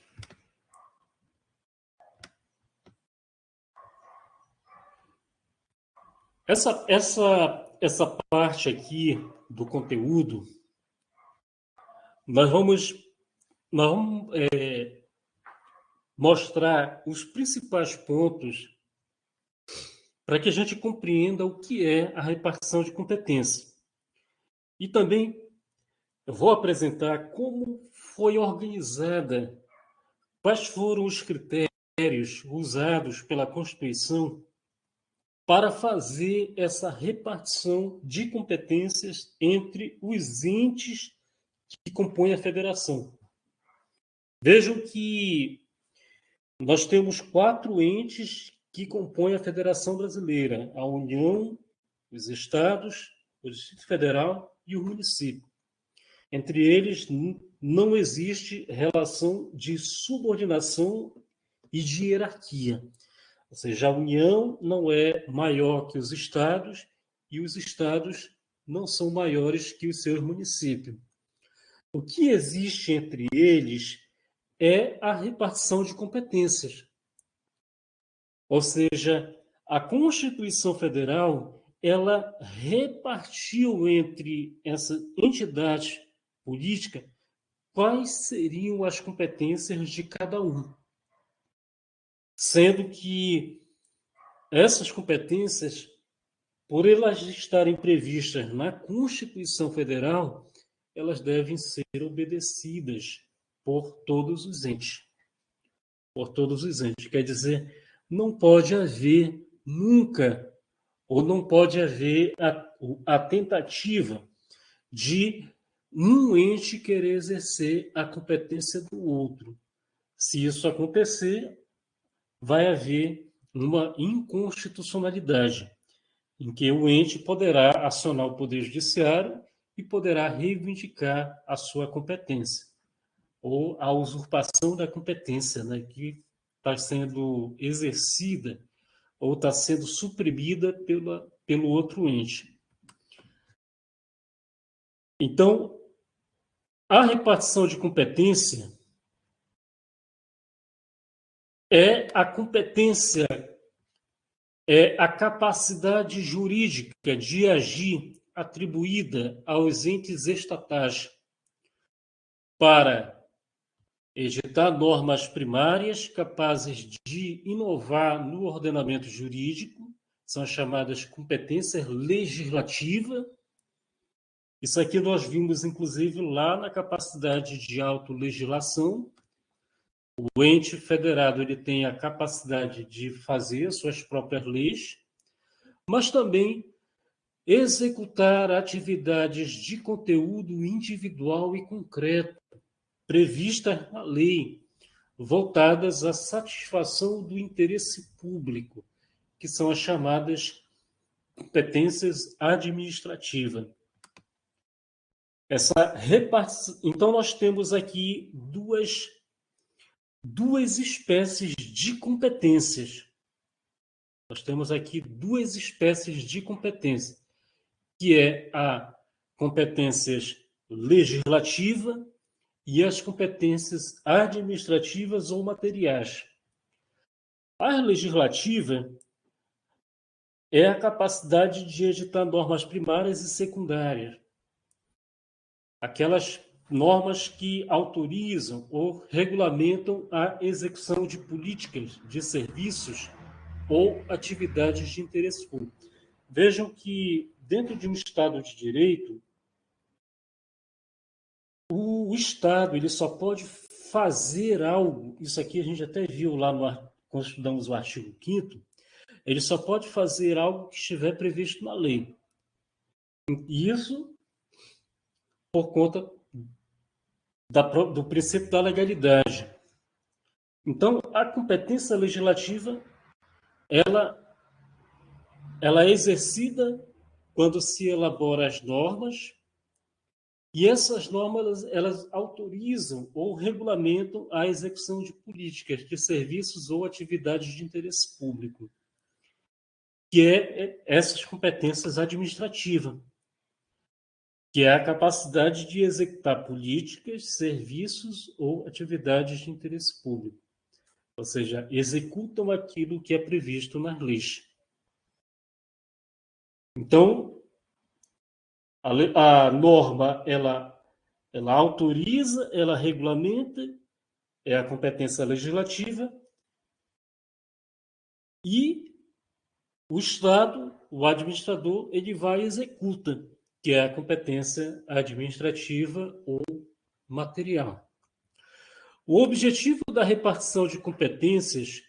Speaker 1: Essa parte aqui do conteúdo, nós vamos nós vamos mostrar os principais pontos para que a gente compreenda o que é a repartição de competência. E também eu vou apresentar como foi organizada, quais foram os critérios usados pela Constituição para fazer essa repartição de competências entre os entes que compõem a federação. Vejam que nós temos 4 entes que compõem a Federação Brasileira: a União, os estados, o Distrito Federal e o município. Entre eles, não existe relação de subordinação e de hierarquia. Ou seja, a União não é maior que os estados e os estados não são maiores que os seus municípios. O que existe entre eles é a repartição de competências. Ou seja, a Constituição Federal, ela repartiu entre essa entidade política quais seriam as competências de cada um. Sendo que essas competências, por elas estarem previstas na Constituição Federal, elas devem ser obedecidas por todos os entes. Por todos os entes. Quer dizer, não pode haver nunca, ou não pode haver a tentativa de um ente querer exercer a competência do outro. Se isso acontecer, vai haver uma inconstitucionalidade, em que o ente poderá acionar o Poder Judiciário e poderá reivindicar a sua competência, ou a usurpação da competência, né, que está sendo exercida ou está sendo suprimida pelo outro ente. Então, a repartição de competência é a competência, é a capacidade jurídica de agir atribuída aos entes estatais para editar normas primárias capazes de inovar no ordenamento jurídico, são as chamadas competências legislativas. Isso aqui nós vimos, inclusive, lá na capacidade de autolegislação. O ente federado ele tem a capacidade de fazer suas próprias leis, mas também executar atividades de conteúdo individual e concreto, previstas na lei, voltadas à satisfação do interesse público, que são as chamadas competências administrativas. Então, nós temos aqui duas espécies de competências. Nós temos aqui 2 espécies de competência, que é a competências legislativa e as competências administrativas ou materiais. A legislativa é a capacidade de editar normas primárias e secundárias. Aquelas normas que autorizam ou regulamentam a execução de políticas, de serviços ou atividades de interesse público. Vejam que, dentro de um Estado de Direito, o Estado ele só pode fazer algo, isso aqui a gente até viu lá quando estudamos o artigo 5º, ele só pode fazer algo que estiver previsto na lei. E isso por conta do princípio da legalidade. Então, a competência legislativa, ela é exercida quando se elabora as normas, e essas normas elas autorizam ou regulamentam a execução de políticas, de serviços ou atividades de interesse público, que é essas competências administrativas, que é a capacidade de executar políticas, serviços ou atividades de interesse público. Ou seja, executam aquilo que é previsto nas leis. Então, a norma ela Ela autoriza, ela regulamenta, é a competência legislativa, e o Estado, o administrador, ele vai e executa, que é a competência administrativa ou material. O objetivo da repartição de competências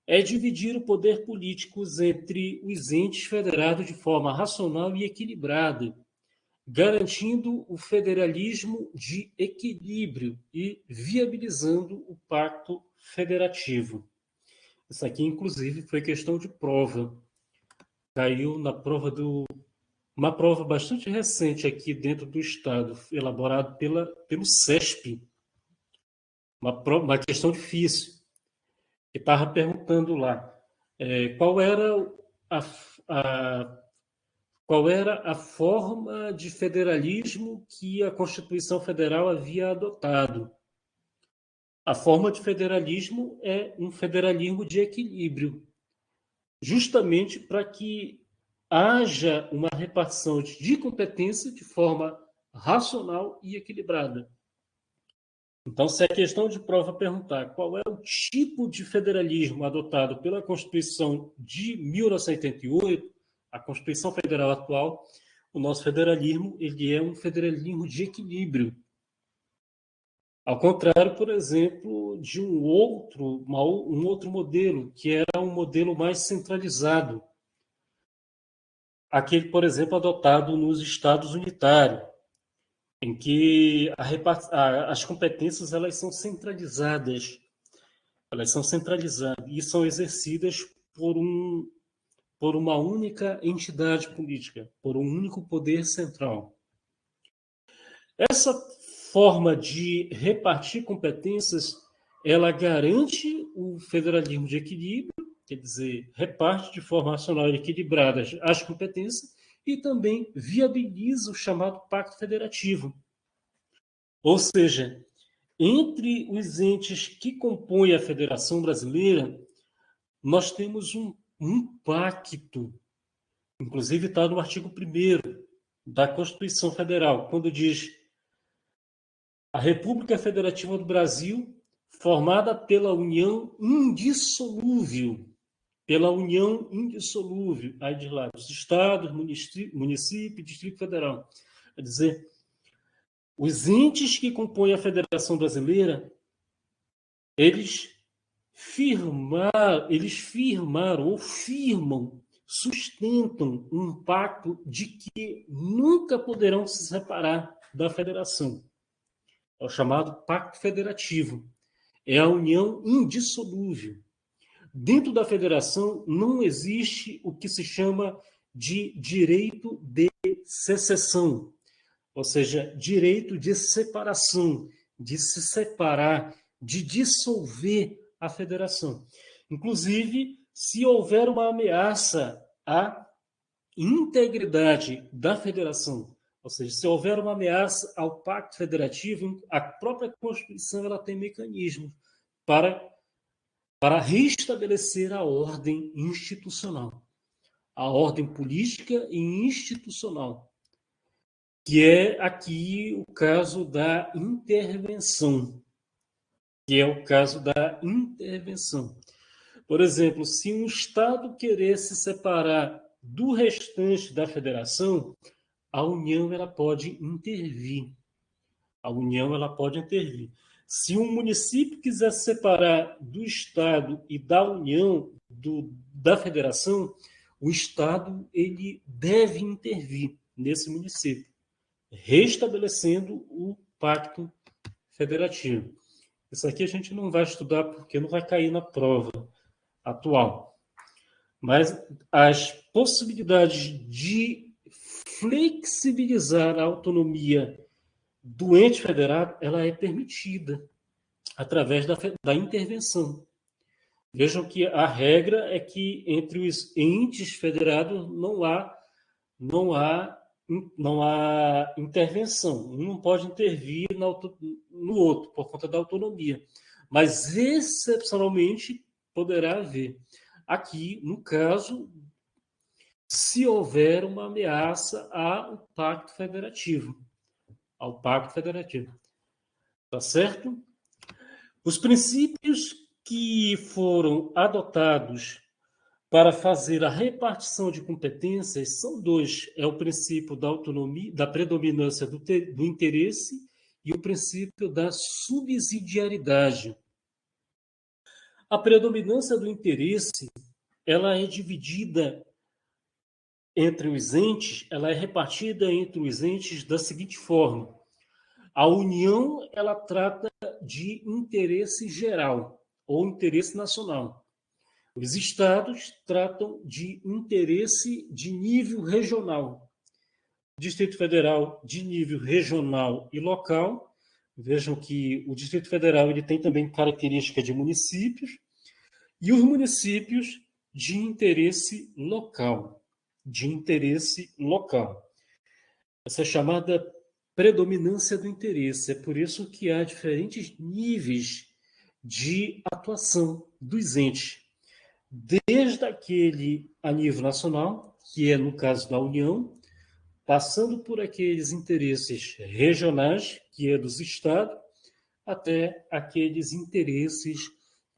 Speaker 1: é dividir o poder político entre os entes federados de forma racional e equilibrada, garantindo o federalismo de equilíbrio e viabilizando o pacto federativo. Isso aqui, inclusive, foi questão de prova. Caiu na prova uma prova bastante recente aqui dentro do Estado, elaborada pelo CESP. Uma questão difícil, que estava perguntando lá qual a, qual era a forma de federalismo que a Constituição Federal havia adotado. A forma de federalismo é um federalismo de equilíbrio, justamente para que haja uma repartição de competência de forma racional e equilibrada. Então, se a questão de prova perguntar qual é o tipo de federalismo adotado pela Constituição de 1988, a Constituição Federal atual, o nosso federalismo ele é um federalismo de equilíbrio. Ao contrário, por exemplo, de um outro modelo, que era um modelo mais centralizado. Aquele, por exemplo, adotado nos Estados unitários, em que as competências elas são centralizadas e são exercidas por uma única entidade política, por um único poder central. Essa forma de repartir competências, ela garante o federalismo de equilíbrio, quer dizer, reparte de forma racional e equilibrada as competências, e também viabiliza o chamado Pacto Federativo. Ou seja, entre os entes que compõem a Federação Brasileira, nós temos um pacto, inclusive está no artigo 1º da Constituição Federal, quando diz: a República Federativa do Brasil, formada pela união indissolúvel, aí diz lá, dos estados, município, Distrito Federal. Quer dizer, os entes que compõem a Federação Brasileira, eles firmaram ou firmam, sustentam um pacto de que nunca poderão se separar da federação. É o chamado Pacto Federativo. É a união indissolúvel. Dentro da federação não existe o que se chama de direito de secessão, ou seja, direito de separação, de se separar, de dissolver a federação. Inclusive, se houver uma ameaça à integridade da federação, ou seja, se houver uma ameaça ao Pacto Federativo, a própria Constituição ela tem mecanismos para restabelecer a ordem institucional, a ordem política e institucional, que é aqui o caso da intervenção. Por exemplo, se um Estado querer se separar do restante da federação, a União ela pode intervir. Se um município quiser se separar do Estado e da União, da federação, o Estado ele deve intervir nesse município, restabelecendo o pacto federativo. Isso aqui a gente não vai estudar porque não vai cair na prova atual. Mas as possibilidades de flexibilizar a autonomia do ente federado, ela é permitida através da intervenção. Vejam que a regra é que entre os entes federados não há intervenção. Um não pode intervir no outro por conta da autonomia. Mas, excepcionalmente, poderá haver. Aqui, no caso, se houver uma ameaça ao Pacto Federativo. ao Pacto Federativo. Tá certo? Os princípios que foram adotados para fazer a repartição de competências são dois. É o princípio da autonomia, da predominância do interesse e o princípio da subsidiariedade. A predominância do interesse, ela é dividida entre os entes, ela é repartida entre os entes da seguinte forma: a União, ela trata de interesse geral ou interesse nacional. Os estados tratam de interesse de nível regional. O Distrito Federal de nível regional e local. Vejam que o Distrito Federal ele tem também característica de municípios e os municípios de interesse local. De interesse local. Essa é chamada predominância do interesse. É por isso que há diferentes níveis de atuação dos entes. Desde aquele a nível nacional, que é no caso da União, passando por aqueles interesses regionais, que é dos estados, até aqueles interesses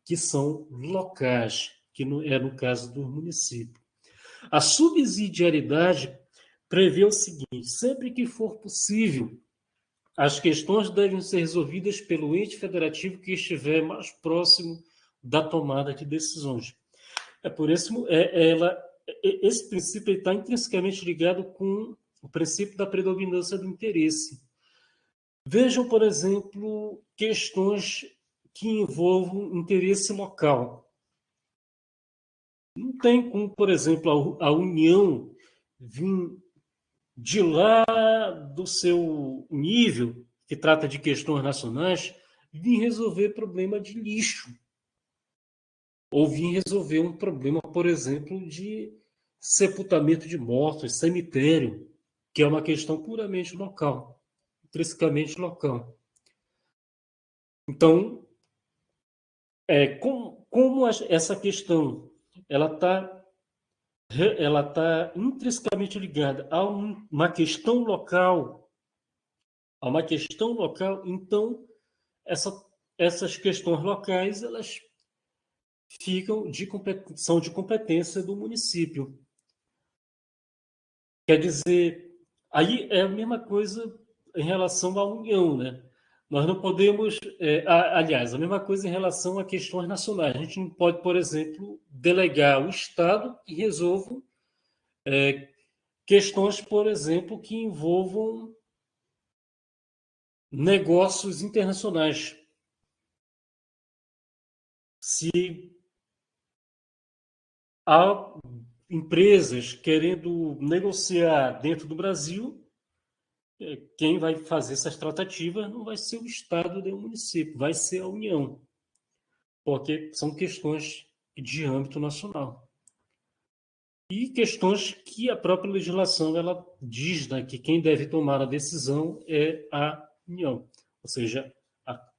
Speaker 1: que são locais, que é no caso do município. A subsidiariedade prevê o seguinte: sempre que for possível, as questões devem ser resolvidas pelo ente federativo que estiver mais próximo da tomada de decisões. É por isso esse princípio está intrinsecamente ligado com o princípio da predominância do interesse. Vejam, por exemplo, questões que envolvam interesse local. Não tem como, por exemplo, a União vir de lá do seu nível, que trata de questões nacionais, vir resolver problema de lixo. Ou vir resolver um problema, por exemplo, de sepultamento de mortos, cemitério, que é uma questão puramente local, intrinsecamente local. Então, como essa questão ela está intrinsecamente ligada a uma questão local, então essas questões locais elas são de competência do município. Quer dizer, aí é a mesma coisa em relação à União, né? Nós não podemos, aliás, a mesma coisa em relação a questões nacionais. A gente não pode, por exemplo, delegar ao Estado que resolva questões, por exemplo, que envolvam negócios internacionais. Se há empresas querendo negociar dentro do Brasil, quem vai fazer essas tratativas não vai ser o Estado nem o município, vai ser a União, porque são questões de âmbito nacional. E questões que a própria legislação ela diz, né, que quem deve tomar a decisão é a União, ou seja,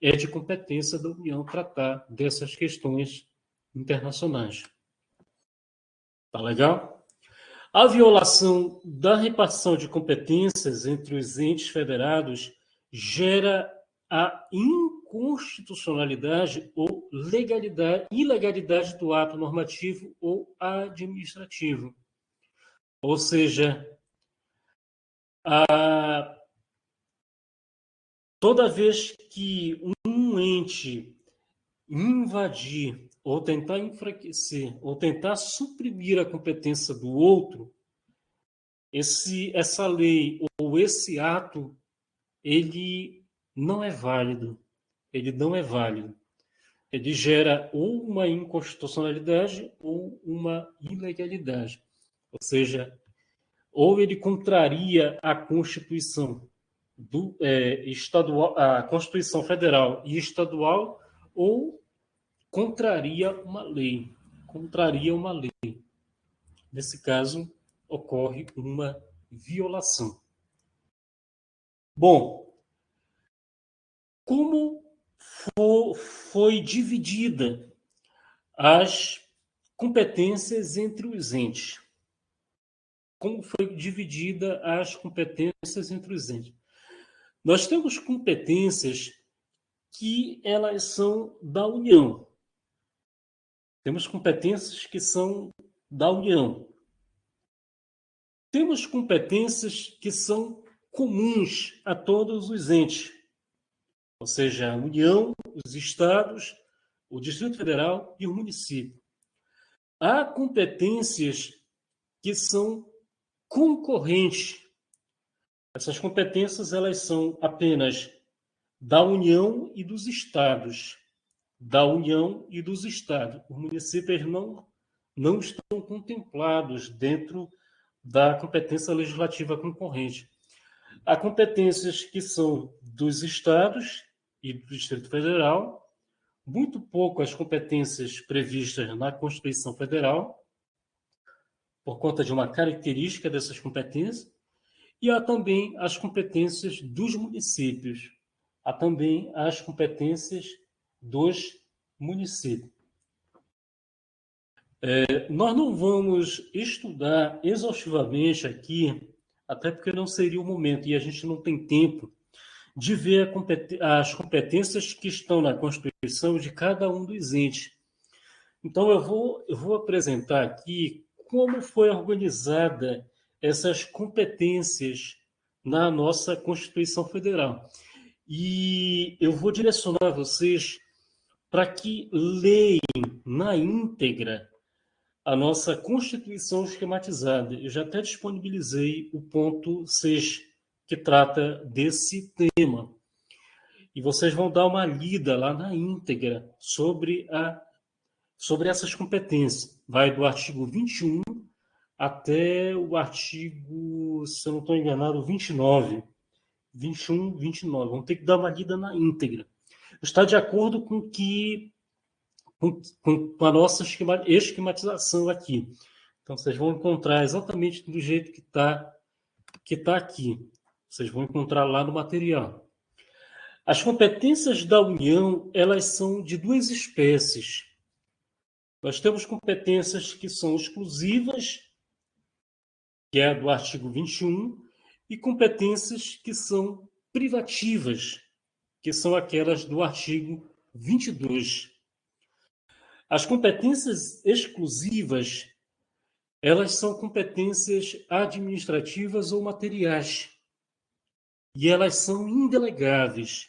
Speaker 1: é de competência da União tratar dessas questões internacionais. Tá legal? A violação da repartição de competências entre os entes federados gera a inconstitucionalidade ou ilegalidade do ato normativo ou administrativo. Ou seja, toda vez que um ente invadir ou tentar enfraquecer ou tentar suprimir a competência do outro, essa lei ou esse ato, ele não é válido. Ele não é válido. Ele gera ou uma inconstitucionalidade ou uma ilegalidade. Ou seja, ou ele contraria a Constituição estadual, a Constituição Federal e estadual, ou contraria uma lei. Nesse caso, ocorre uma violação. Bom, como foi dividida as competências entre os entes? Como foi dividida as competências entre os entes? Nós temos competências que elas são da União. Temos competências que são da União. Temos competências que são comuns a todos os entes, ou seja, a União, os estados, o Distrito Federal e o município. Há competências que são concorrentes. Essas competências elas são apenas da União e dos estados. Da União e dos estados. Os municípios não estão contemplados dentro da competência legislativa concorrente. Há competências que são dos estados e do Distrito Federal, muito pouco as competências previstas na Constituição Federal, por conta de uma característica dessas competências, e há também as competências dos municípios. Há também as competências dos municípios. Nós não vamos estudar exaustivamente aqui, até porque não seria o momento, e a gente não tem tempo de ver as competências que estão na Constituição de cada um dos entes. Então, eu vou apresentar aqui como foi organizada essas competências na nossa Constituição Federal. E eu vou direcionar vocês para que leiam na íntegra a nossa Constituição esquematizada. Eu já até disponibilizei o ponto 6, que trata desse tema. E vocês vão dar uma lida lá na íntegra sobre essas competências. Vai do artigo 21 até o artigo, se eu não estou enganado, 29. 21, 29. Vamos ter que dar uma lida na íntegra. Está de acordo com a nossa esquematização aqui. Então, vocês vão encontrar exatamente do jeito que tá aqui. Vocês vão encontrar lá no material. As competências da União, elas são de duas espécies. Nós temos competências que são exclusivas, que é do artigo 21, e competências que são privativas, que são aquelas do artigo 22. As competências exclusivas, elas são competências administrativas ou materiais, e elas são indelegáveis,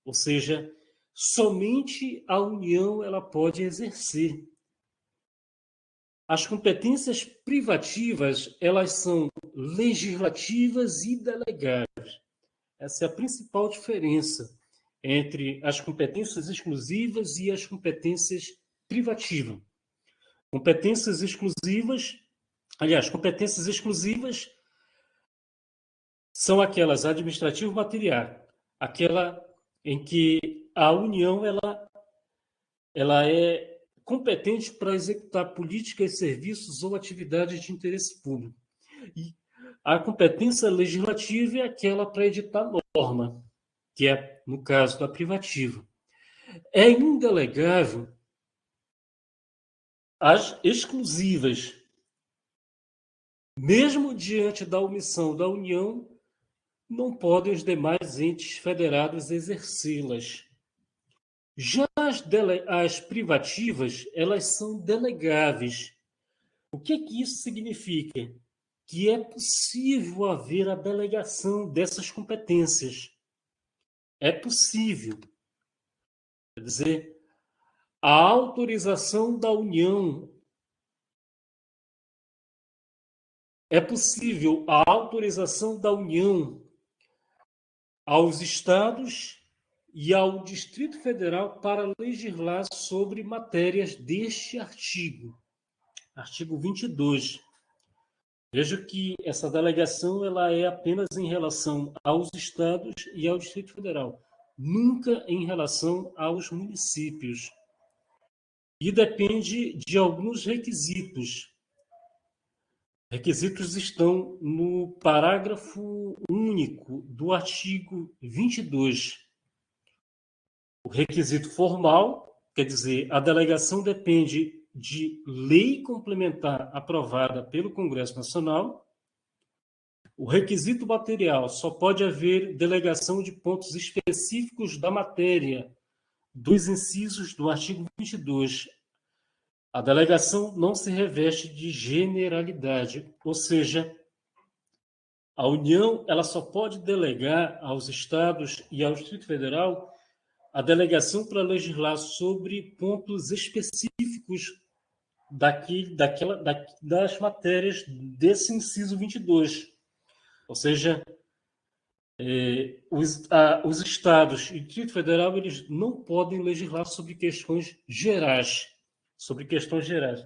Speaker 1: ou seja, somente a União ela pode exercer. As competências privativas, elas são legislativas e delegáveis. Essa é a principal diferença entre as competências exclusivas e as competências privativas. Competências exclusivas são aquelas administrativas materiais, aquela em que a União ela é competente para executar políticas, serviços ou atividades de interesse público. E a competência legislativa é aquela para editar norma, que é, no caso da privativa. É indelegável as exclusivas. Mesmo diante da omissão da União, não podem os demais entes federados exercê-las. Já as privativas, elas são delegáveis. O que isso significa? Que é possível haver a delegação dessas competências. É possível. Quer dizer, a autorização da União. É possível a autorização da União aos estados e ao Distrito Federal para legislar sobre matérias deste artigo. Artigo 22. Veja que essa delegação ela é apenas em relação aos estados e ao Distrito Federal, nunca em relação aos municípios. E depende de alguns requisitos. Requisitos estão no parágrafo único do artigo 22. O requisito formal, quer dizer, a delegação depende de lei complementar aprovada pelo Congresso Nacional. O requisito material só pode haver delegação de pontos específicos da matéria dos incisos do artigo 22. A delegação não se reveste de generalidade, ou seja, a União ela só pode delegar aos estados e ao Distrito Federal a delegação para legislar sobre pontos específicos das matérias desse inciso 22. Ou seja, os estados e o Distrito Federal eles não podem legislar sobre questões gerais,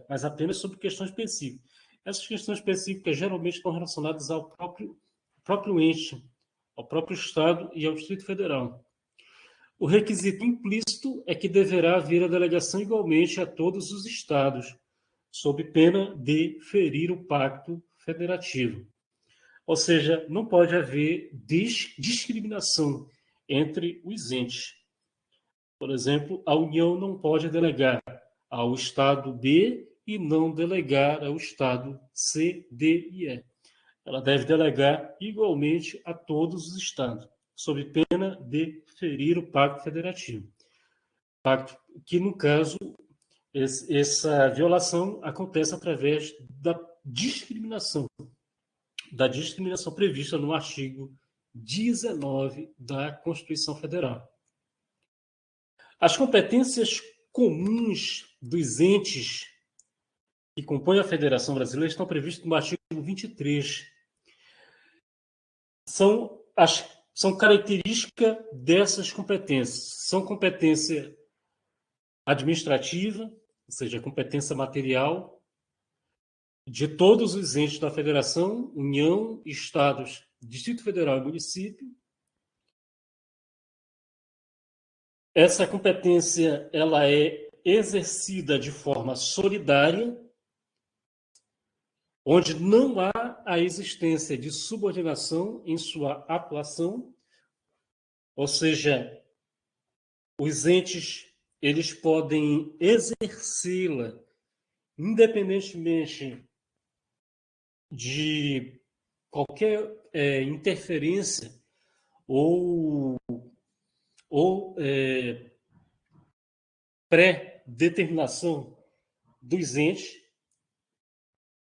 Speaker 1: mas apenas sobre questões específicas. Essas questões específicas geralmente estão relacionadas ao próprio ente, ao próprio estado e ao Distrito Federal. O requisito implícito é que deverá haver a delegação igualmente a todos os estados, sob pena de ferir o pacto federativo. Ou seja, não pode haver discriminação entre os entes. Por exemplo, a União não pode delegar ao Estado B e não delegar ao Estado C, D e E. Ela deve delegar igualmente a todos os Estados, sob pena de ferir o Pacto Federativo. Pacto que, no caso, essa violação acontece através da discriminação prevista no artigo 19 da Constituição Federal. As competências comuns dos entes que compõem a Federação Brasileira estão previstas no artigo 23. São características dessas competências. São competência administrativa, ou seja, competência material, de todos os entes da Federação, União, Estados, Distrito Federal e Município. Essa competência ela é exercida de forma solidária, onde não há a existência de subordinação em sua atuação, ou seja, os entes eles podem exercê-la independentemente de qualquer interferência ou pré-determinação dos entes.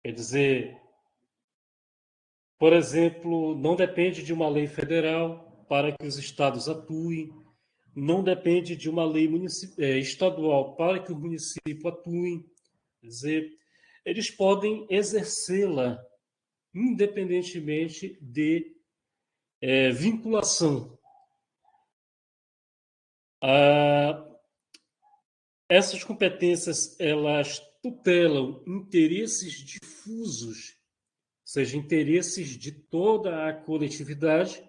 Speaker 1: Quer dizer, por exemplo, não depende de uma lei federal para que os estados atuem, não depende de uma lei estadual para que o município atue. Quer dizer, eles podem exercê-la independentemente de vinculação. Essas competências elas tutelam interesses difusos, ou seja, interesses de toda a coletividade.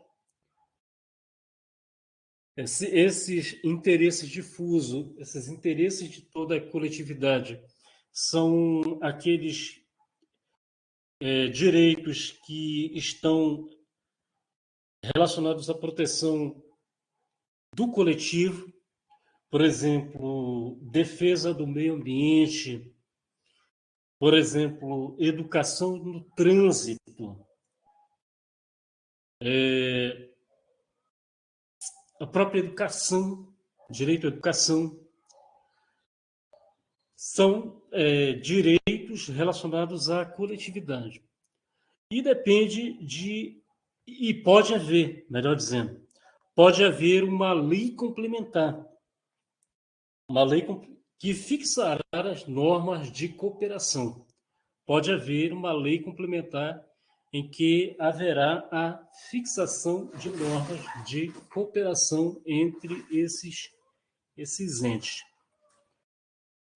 Speaker 1: Esses interesses difusos, esses interesses de toda a coletividade são aqueles direitos que estão relacionados à proteção do coletivo, por exemplo, defesa do meio ambiente, por exemplo, educação no trânsito, a própria educação, direito à educação, são direitos relacionados à coletividade. E pode haver, melhor dizendo, pode haver uma lei complementar, uma lei que fixará as normas de cooperação. Pode haver uma lei complementar em que haverá a fixação de normas de cooperação entre esses entes.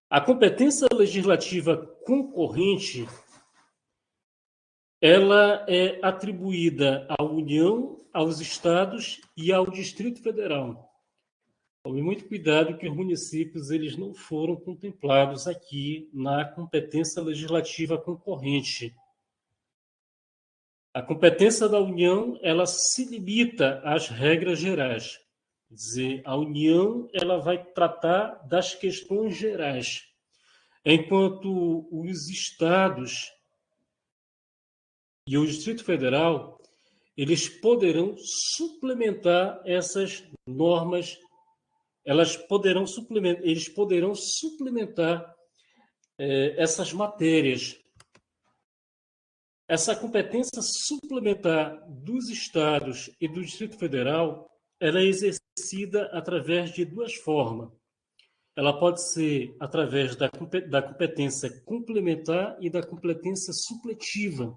Speaker 1: A competência legislativa concorrente ela é atribuída à União, aos estados e ao Distrito Federal. Tome muito cuidado que os municípios eles não foram contemplados aqui na competência legislativa concorrente. A competência da União ela se limita às regras gerais. Quer dizer, a União ela vai tratar das questões gerais, enquanto os estados e o Distrito Federal eles poderão suplementar essas normas, eles poderão suplementar essas matérias. Essa competência suplementar dos estados e do Distrito Federal, ela é exercida através de duas formas. Ela pode ser através da competência complementar e da competência supletiva.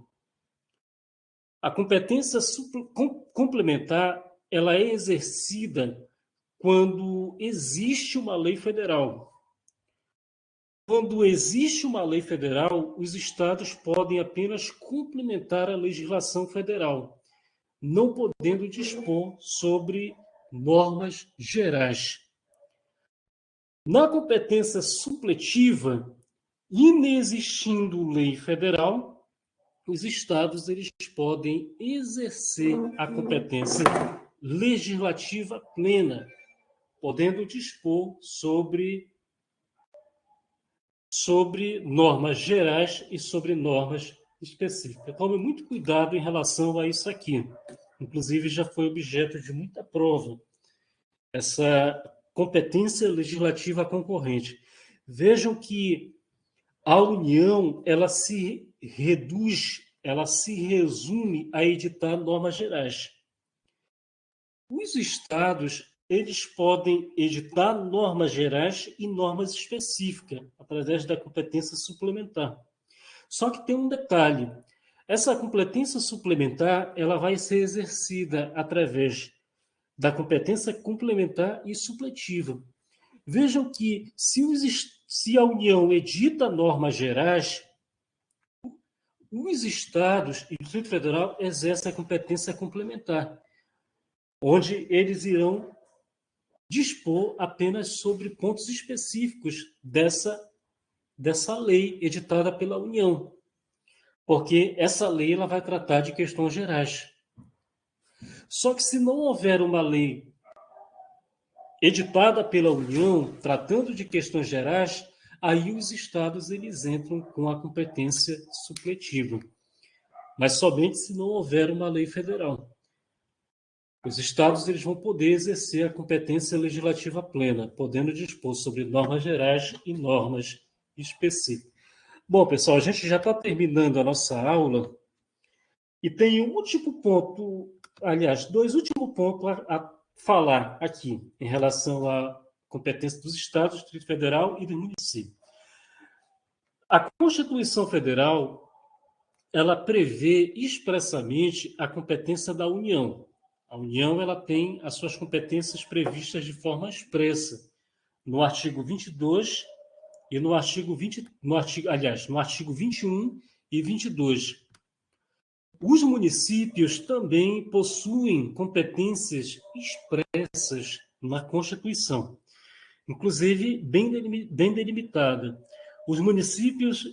Speaker 1: A competência complementar, ela é exercida quando existe uma lei federal. Quando existe uma lei federal, os estados podem apenas complementar a legislação federal, não podendo dispor sobre normas gerais. Na competência supletiva, inexistindo lei federal, os estados eles podem exercer a competência legislativa plena, podendo dispor sobre normas gerais e sobre normas específicas. Tome muito cuidado em relação a isso aqui. Inclusive, já foi objeto de muita prova, essa competência legislativa concorrente. Vejam que a União, ela se reduz, ela se resume a editar normas gerais. Os estados, eles podem editar normas gerais e normas específicas, através da competência suplementar. Só que tem um detalhe. Essa competência suplementar, ela vai ser exercida através da competência complementar e supletiva. Vejam que, se a União edita normas gerais, os estados e o Distrito Federal exercem a competência complementar, onde eles irão dispor apenas sobre pontos específicos dessa lei editada pela União, porque essa lei ela vai tratar de questões gerais. Só que se não houver uma lei editada pela União tratando de questões gerais, aí os estados eles entram com a competência supletiva, mas somente se não houver uma lei federal. Os estados eles vão poder exercer a competência legislativa plena, podendo dispor sobre normas gerais e normas específicas. Bom, pessoal, a gente já está terminando a nossa aula e tem um último ponto, aliás, dois últimos pontos a falar aqui em relação à competência dos estados, do Distrito Federal e do município. A Constituição Federal, ela prevê expressamente a competência da União. A União ela tem as suas competências previstas de forma expressa no artigo 22 e no artigo 21 e 22. Os municípios também possuem competências expressas na Constituição, inclusive bem delimitada. Os municípios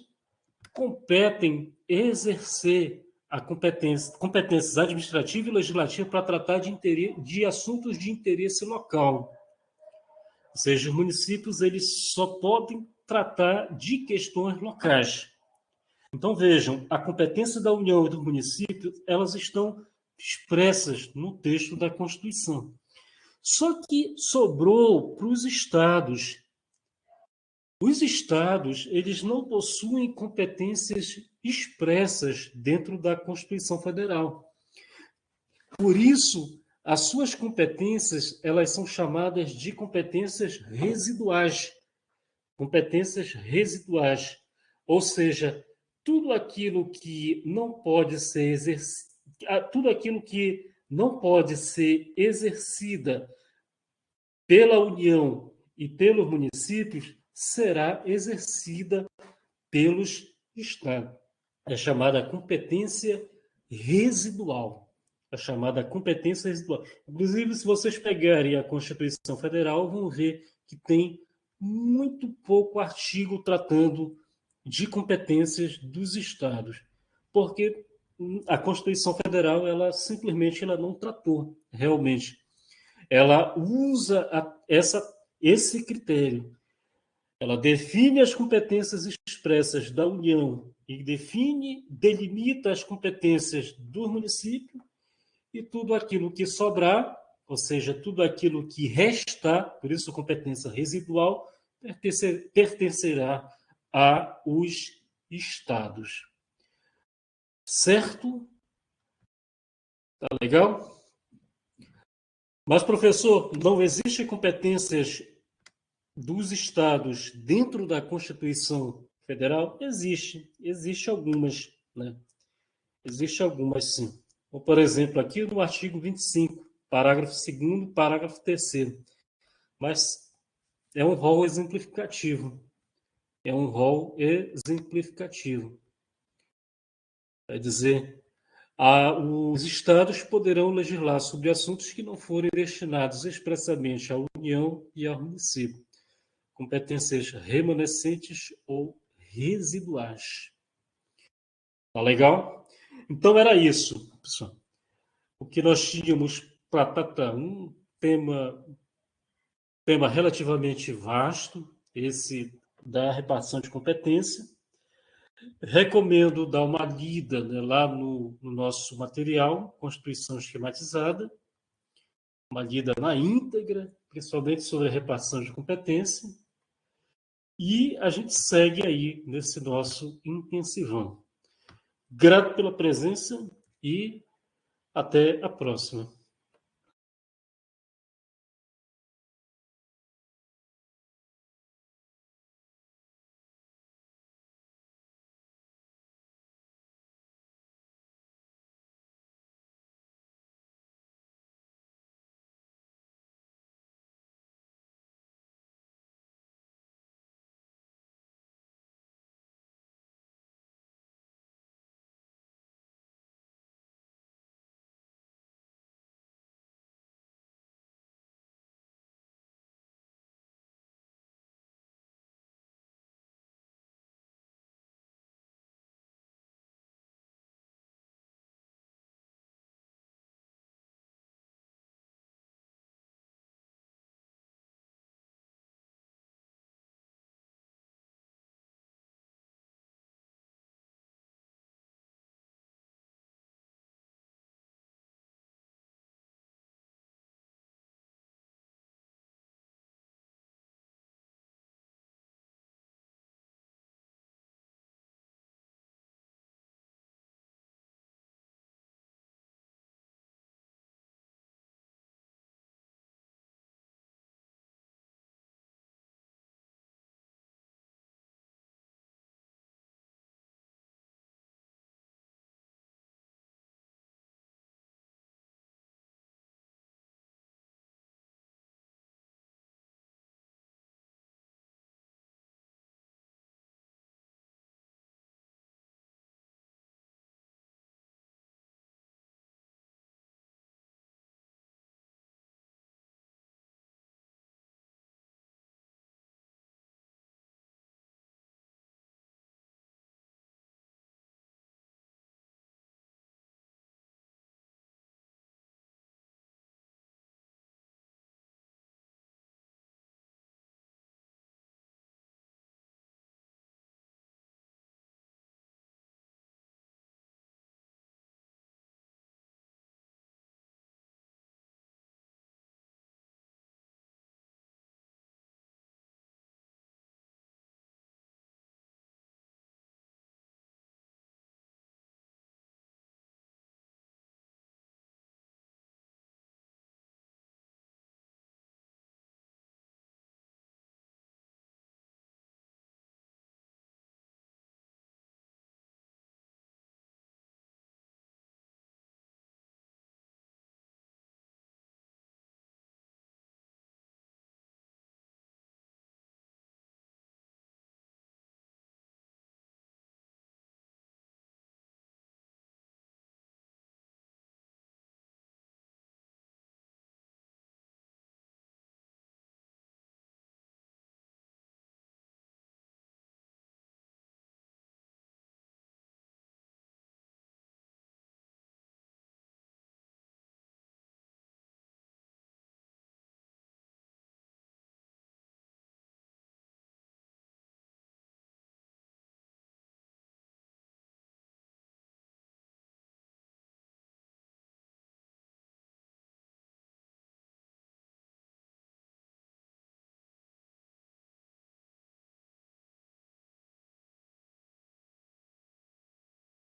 Speaker 1: competem exercer a competências administrativa e legislativa para tratar de assuntos de interesse local. Ou seja, os municípios eles só podem tratar de questões locais. Então, vejam, a competência da União e do município, elas estão expressas no texto da Constituição. Só que sobrou para os estados. Os estados, eles não possuem competências expressas dentro da Constituição Federal. Por isso, as suas competências, elas são chamadas de competências residuais. Competências residuais. Ou seja, tudo aquilo que não pode ser exercida pela União e pelos municípios será exercida pelos estados. É chamada competência residual. É chamada competência residual. Inclusive, se vocês pegarem a Constituição Federal, vão ver que tem muito pouco artigo tratando de competências dos estados, porque a Constituição Federal ela simplesmente não tratou realmente. Ela usa esse critério. Ela define as competências expressas da União e delimita as competências do município e tudo aquilo que sobrar, ou seja, tudo aquilo que restar, por isso competência residual, pertencerá aos estados. Certo? Tá legal? Mas, professor, não existem competências dos estados dentro da Constituição Federal? Existe algumas, né? Existe algumas, sim. Ou, por exemplo, aqui no artigo 25, parágrafo 2º, parágrafo 3º. Mas é um rol exemplificativo. É um rol exemplificativo. Quer dizer, os estados poderão legislar sobre assuntos que não forem destinados expressamente à União e ao município, competências remanescentes ou residuais. Tá legal? Então era isso, pessoal. O que nós tínhamos para tratar, um tema relativamente vasto, esse da repartição de competência. Recomendo dar uma lida, né, lá no nosso material, Constituição Esquematizada, uma lida na íntegra, principalmente sobre a repartição de competência, e a gente segue aí nesse nosso intensivão. Grato pela presença e até a próxima.